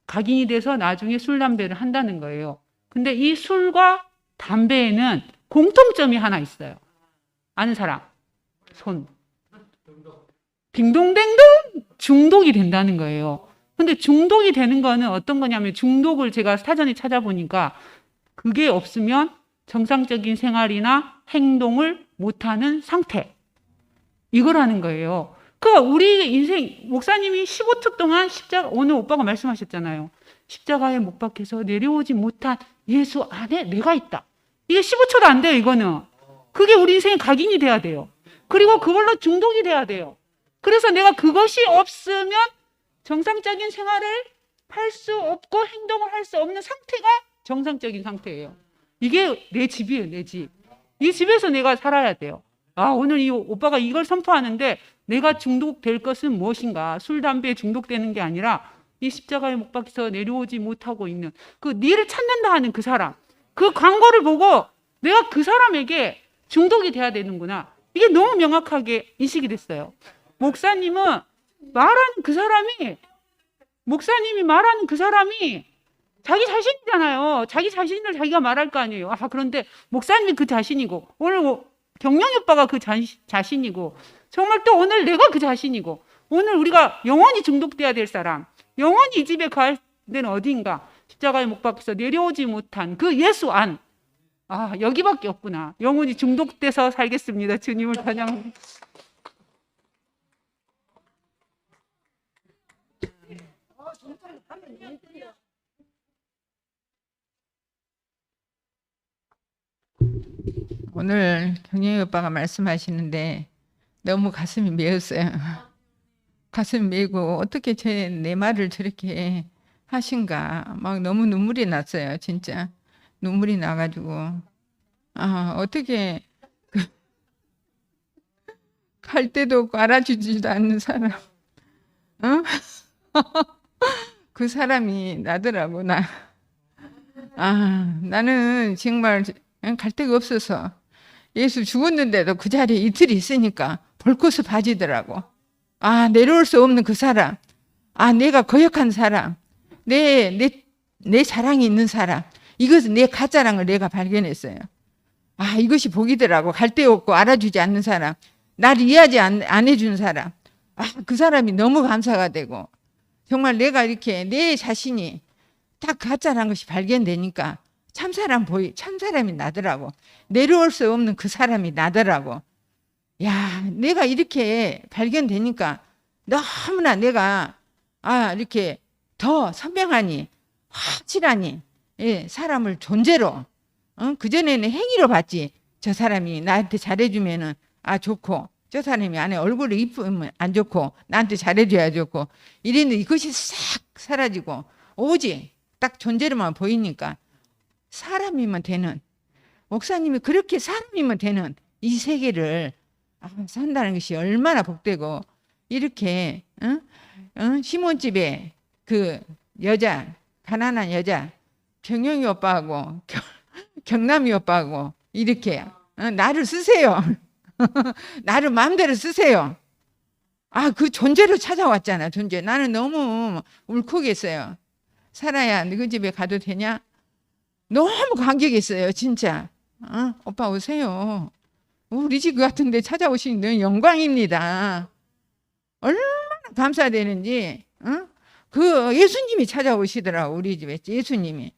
각인이 돼서 나중에 술, 담배를 한다는 거예요. 근데 이 술과 담배에는 공통점이 하나 있어요. 아는 사람? 손. 딩동댕동 중독이 된다는 거예요. 근데 중독이 되는 거는 어떤 거냐면 중독을 제가 사전에 찾아보니까 그게 없으면 정상적인 생활이나 행동을 못하는 상태. 이거라는 거예요. 그러니까 우리 인생 목사님이 15초 동안 십자가 오늘 오빠가 말씀하셨잖아요. 십자가에 못 박혀서 내려오지 못한 예수 안에 내가 있다. 이게 15초도 안 돼요. 이거는. 그게 우리 인생에 각인이 돼야 돼요. 그리고 그걸로 중독이 돼야 돼요. 그래서 내가 그것이 없으면 정상적인 생활을 할 수 없고 행동을 할 수 없는 상태가 정상적인 상태예요. 이게 내 집이에요. 내 집. 이 집에서 내가 살아야 돼요. 오늘 이 오빠가 이걸 선포하는데 내가 중독될 것은 무엇인가? 술, 담배에 중독되는 게 아니라 이 십자가에 못 박혀서 내려오지 못하고 있는 그 니를 찾는다 하는 그 사람. 그 광고를 보고 내가 그 사람에게 중독이 돼야 되는구나. 이게 너무 명확하게 인식이 됐어요. 목사님이 말하는 그 사람이 자기 자신이잖아요. 자기 자신을 자기가 말할 거 아니에요. 그런데 목사님이 그 자신이고 오늘 경영이 오빠가 그 자신이고 정말 또 오늘 내가 그 자신이고 오늘 우리가 영원히 중독돼야 될 사람 영원히 이 집에 갈 데는 어디인가 십자가에 못 박혀서 내려오지 못한 그 예수 안 여기밖에 없구나. 영원히 중독돼서 살겠습니다. 주님을 찬양합니다. 오늘 경영이 오빠가 말씀하시는데 너무 가슴이 메었어요. 가슴이 메고 어떻게 내 말을 저렇게 하신가 막 너무 눈물이 났어요. 진짜 눈물이 나가지고 어떻게 갈 때도 없고 알아주지도 않는 사람 그 사람이 나더라고. 나는 정말 갈 데가 없어서 예수 죽었는데도 그 자리에 이틀 있으니까 볼것을 봐지더라고. 내려올 수 없는 그 사람, 내가 거역한 사람, 내 자랑이 있는 사람, 이것은 내 가짜랑을 내가 발견했어요. 이것이 복이더라고. 갈 데 없고 알아주지 않는 사람, 나를 이해하지 안 해주는 사람, 그 사람이 너무 감사가 되고 정말 내가 이렇게 내 자신이 딱 가짜란 것이 발견되니까 참사람이 나더라고. 내려올 수 없는 그 사람이 나더라고. 내가 이렇게 발견되니까 너무나 내가 이렇게 더 선명하니 확실하니 사람을 존재로 그전에는 행위로 봤지. 저 사람이 나한테 잘해주면은 좋고 저 사람이 안에 얼굴이 이쁘면 안 좋고 나한테 잘해줘야 좋고 이랬는데 이것이 싹 사라지고 오직 딱 존재로만 보이니까 사람이면 되는, 목사님이 그렇게 사람이면 되는 이 세계를 산다는 것이 얼마나 복되고, 이렇게 시몬집에 그 여자, 가난한 여자 정영이 오빠하고 경남이 오빠하고 이렇게 나를 쓰세요. 나를 마음대로 쓰세요. 그 존재로 찾아왔잖아. 존재. 나는 너무 울컥했어요. 살아야 너희 집에 가도 되냐? 너무 감격했어요. 진짜. 오빠 오세요. 우리 집 같은데 찾아오시니 너무 영광입니다. 얼마나 감사되는지. 그 예수님이 찾아오시더라고. 우리 집에 예수님이.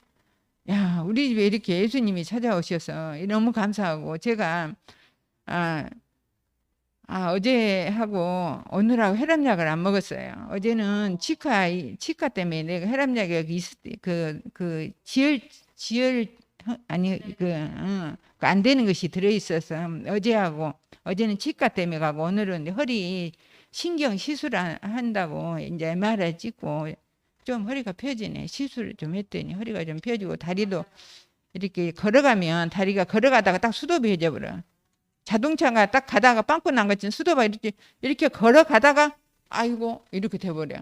야, 우리 집에 이렇게 예수님이 찾아오셔서 너무 감사하고, 제가 어제하고 오늘하고 혈압약을 안 먹었어요. 어제는 치과 때문에 내가 혈압약이 안 되는 것이 들어있어서 어제는 치과 때문에 가고, 오늘은 허리 신경 시술 한다고 이제 MRI 찍고 좀 허리가 펴지네. 시술을 좀 했더니 허리가 좀 펴지고, 다리도 이렇게 걸어가면 다리가 걸어가다가 딱 수도비 해져 버려. 자동차가 딱 가다가 빵꾸 난 것처럼 수도가 이렇게 걸어가다가 아이고 이렇게 돼버려.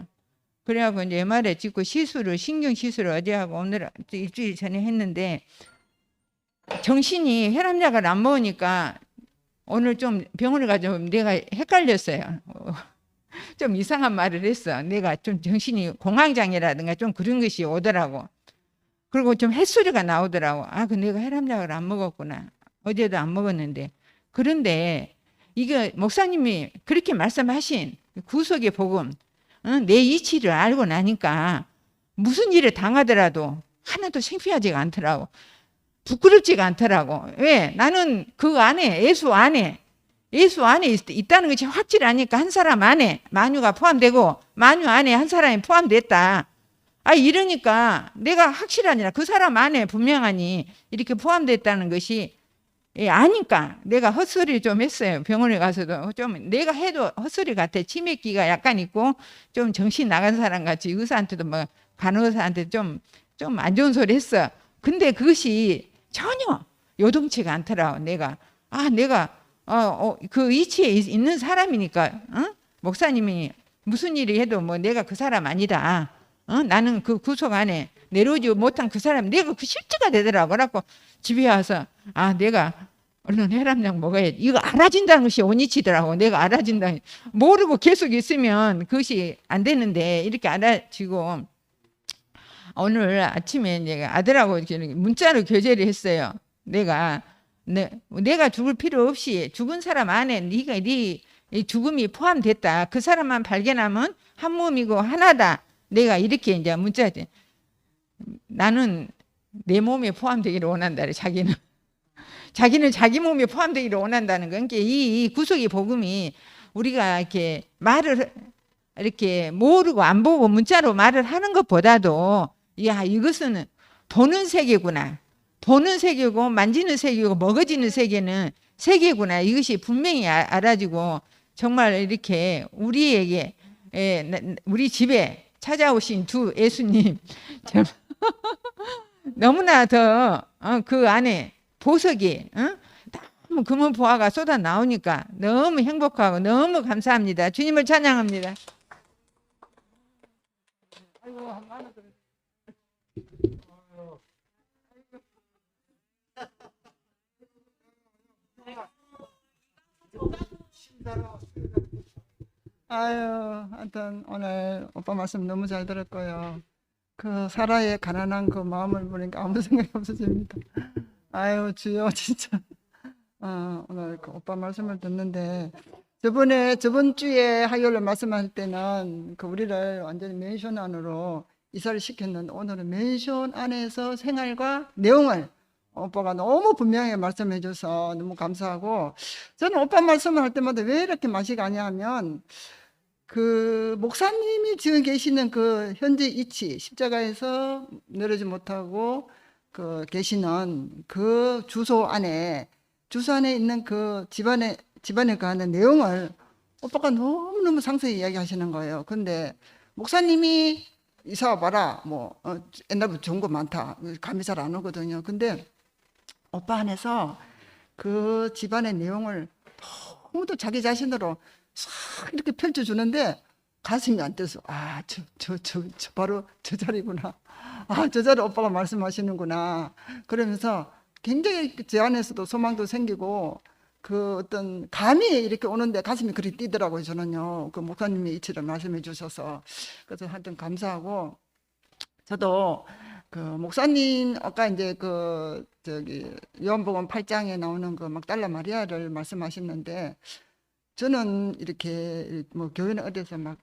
그래갖고 이제 MRI 찍고 신경 시술을 어제 하고 오늘 일주일 전에 했는데, 정신이 혈압약을 안 먹으니까 오늘 좀 병원에 가서 내가 헷갈렸어요. 좀 이상한 말을 했어. 내가 좀 정신이 공황장애라든가 좀 그런 것이 오더라고. 그리고 좀 햇소리가 나오더라고. 그 내가 혈압약을 안 먹었구나. 어제도 안 먹었는데. 그런데 이게 목사님이 그렇게 말씀하신 구속의 복음, 내 이치를 알고 나니까 무슨 일을 당하더라도 하나도 창피하지가 않더라고. 부끄럽지가 않더라고. 왜? 나는 그 안에 예수 안에 있다는 것이 확실하니까, 한 사람 안에 만유가 포함되고 만유 안에 한 사람이 포함됐다. 이러니까 내가 확실하니라 그 사람 안에 분명하니 이렇게 포함됐다는 것이 아니까 내가 헛소리를 좀 했어요. 병원에 가서도 좀 내가 해도 헛소리 같아. 치매기가 약간 있고 좀 정신 나간 사람 같이 의사한테도 뭐 간호사한테 좀 안 좋은 소리 했어. 근데 그것이 전혀 요동치가 않더라고. 내가 그 이치에 있는 사람이니까, 목사님이 무슨 일이 해도 뭐 내가 그 사람 아니다. 나는 그 구속 안에 내려오지 못한 그 사람, 내가 그 실제가 되더라고. 그래갖고 집에 와서 내가 얼른 혈압약 먹어야지. 이거 알아진다는 것이 원이치더라고. 내가 알아진다. 모르고 계속 있으면 그것이 안 되는데 이렇게 알아지고, 오늘 아침에 내가 아들하고 문자로 교제를 했어요. 내가 죽을 필요 없이 죽은 사람 안에 네 죽음이 포함됐다. 그 사람만 발견하면 한 몸이고 하나다. 내가 이렇게 이제 문자했더니, 나는 내 몸에 포함되기를 원한다. 자기는 자기 몸에 포함되기를 원한다는 건, 이 구속의 복음이 우리가 이렇게 말을 이렇게 모르고 안 보고 문자로 말을 하는 것보다도, 이것은 보는 세계구나. 보는 세계고 만지는 세계고 먹어지는 세계는 세계구나. 이것이 분명히 알아지고, 정말 이렇게 우리에게 우리 집에 찾아오신 두 예수님 너무나 더 그 안에 보석이 너무 금은 보화가 쏟아 나오니까 너무 행복하고 너무 감사합니다. 주님을 찬양합니다. 하여튼 오늘 오빠 말씀 너무 잘 들었고요. 그 사라의 가난한 그 마음을 보니까 아무 생각이 없어집니다. 주여, 진짜. 오늘 그 오빠 말씀을 듣는데, 저번 주에 화요일에 말씀할 때는 그 우리를 완전히 맨션 안으로 이사를 시켰는데, 오늘은 맨션 안에서 생활과 내용을 오빠가 너무 분명히 말씀해 줘서 너무 감사하고, 저는 오빠 말씀을 할 때마다 왜 이렇게 맛이 가냐 하면, 그 목사님이 지금 계시는 그 현재 이치, 십자가에서 내려오지 못하고 계시는 그 주소 안에 있는 그 집안에 집안에 가는 내용을 오빠가 너무너무 상세히 이야기하시는 거예요. 근데 목사님이 이사 와봐라. 뭐 옛날부터 좋은 거 많다. 감이 잘 안 오거든요. 근데 오빠 안에서 그 집안의 내용을 너무도 자기 자신으로 싹 이렇게 펼쳐주는데 가슴이 안 떠서 저 바로 저 자리구나. 저 자리 오빠가 말씀하시는구나. 그러면서 굉장히 제 안에서도 소망도 생기고 그 어떤 감이 이렇게 오는데 가슴이 그리 뛰더라고요. 저는요. 그 목사님이 이치를 말씀해 주셔서. 그래서 하여튼 감사하고 저도 그 목사님 아까 이제 그 저기 요한복음 8장에 나오는 그 막달라 마리아를 말씀하셨는데 저는 이렇게 뭐 교회는 어디서 막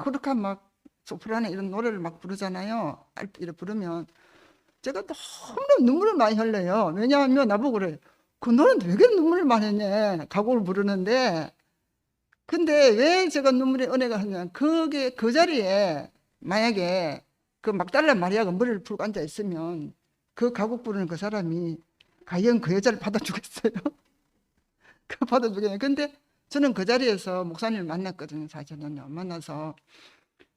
거룩한 막 소프라노 이런 노래를 막 부르잖아요. 이렇게 부르면 제가 너무 눈물을 많이 흘려요. 왜냐하면 나보고 그래. 그 노래는 왜 그렇게 눈물을 많이 했냐. 가곡을 부르는데 근데 왜 제가 눈물의 은혜가 하냐. 그게 그 자리에 만약에 그 막달라 마리아가 머리를 풀고 앉아 있으면 그 가곡 부르는 그 사람이 과연 그 여자를 받아주겠어요? 그 받아주겠냐. 근데 저는 그 자리에서 목사님을 만났거든요. 사실은요. 만나서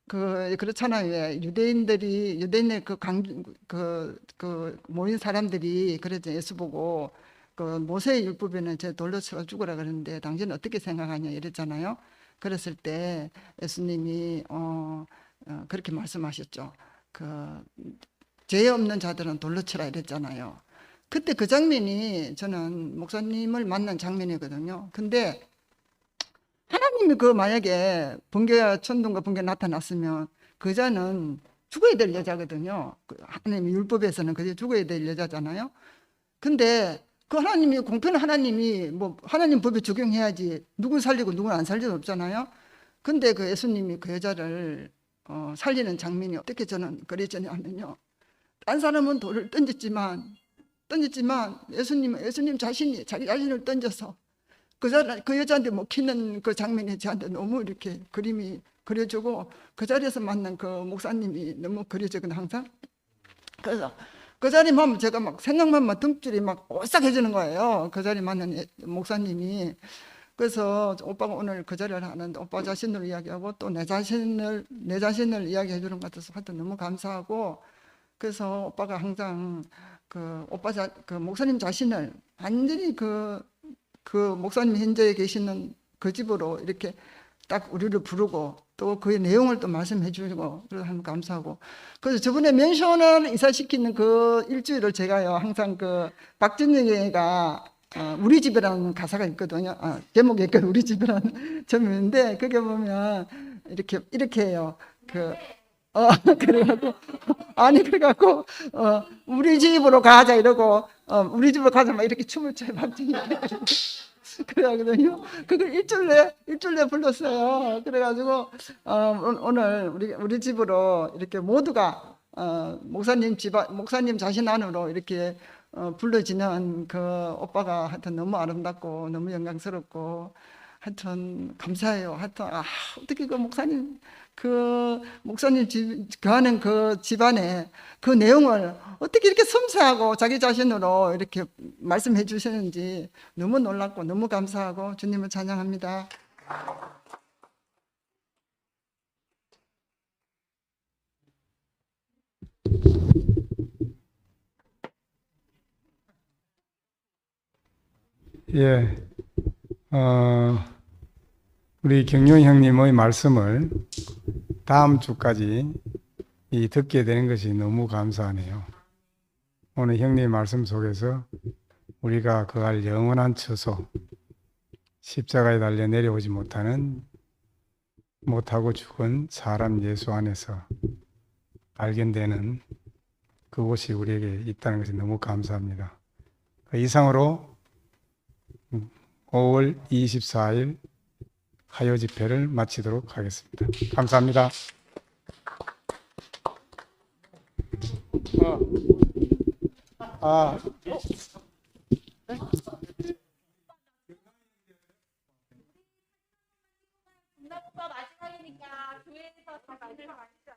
그렇잖아요. 왜 유대인의 그 모인 사람들이 그랬죠. 예수 보고 그 모세의 율법에는 제 돌로 쳐 죽으라 그러는데 당신은 어떻게 생각하냐 이랬잖아요. 그랬을 때 예수님이 그렇게 말씀하셨죠. 죄 없는 자들은 돌로 치라 이랬잖아요. 그때 그 장면이 저는 목사님을 만난 장면이거든요. 근데 하나님이 만약에 천둥과 번개가 나타났으면 그 여자는 죽어야 될 여자거든요. 하나님의 율법에서는 그게 죽어야 될 여자잖아요. 근데 그 하나님이 공평한 하나님이 뭐 하나님 법에 적용해야지 누굴 살리고 누굴 안 살릴 수 없잖아요. 근데 그 예수님이 그 여자를 살리는 장면이 어떻게 저는 그려지냐면요. 딴 사람은 돌을 던졌지만 예수님 자신이 자기 자신을 던져서 그 여자한테 먹히는 그 장면이 저한테 너무 이렇게 그림이 그려지고 그 자리에서 만난 그 목사님이 너무 그려지거든요, 항상. 그래서 그 자리만 하면 제가 막 생각만 등줄이 막 오싹해지는 거예요. 그 자리 만난 목사님이. 그래서 오빠가 오늘 그 자리를 하는데 오빠 자신을 이야기하고 또 내 자신을 이야기해 주는 것 같아서 하여튼 너무 감사하고 그래서 오빠가 항상 그 목사님 자신을 완전히 그 목사님 현재에 계시는 그 집으로 이렇게 딱 우리를 부르고 또 그 내용을 또 말씀해 주시고 그래서 하면 감사하고 그래서 저번에 맨션을 이사시키는 그 일주일을 제가요 항상 그 박진영이가 우리 집이라는 가사가 있거든요. 제목이 우리 집이라는 제목인데 그게 보면 이렇게 해요. 그래갖고 우리 집으로 가자 이러고 우리 집으로 가자 막 이렇게 춤을 춰요. 박진영이. 그래가지고요. 그걸 일주일에 불렀어요. 그래가지고 오늘 우리 집으로 이렇게 모두가 목사님 자신 안으로 이렇게 불러지는 그 오빠가 하여튼 너무 아름답고 너무 영광스럽고 하여튼 감사해요. 하여튼 어떻게 그 목사님 거하는 그 집안에 그 내용을 어떻게 이렇게 섬세하고 자기 자신으로 이렇게 말씀해 주시는지 너무 놀랍고 너무 감사하고 주님을 찬양합니다. 예, 우리 경용 형님의 말씀을 다음 주까지 듣게 되는 것이 너무 감사하네요. 오늘 형님 말씀 속에서 우리가 그할 영원한 처소, 십자가에 달려 내려오지 못하고 죽은 사람 예수 안에서 발견되는 그곳이 우리에게 있다는 것이 너무 감사합니다. 이상으로 5월 24일 화요 집회를 마치도록 하겠습니다. 감사합니다. 마지막이니까 교회에서 다 말씀 안 하시죠?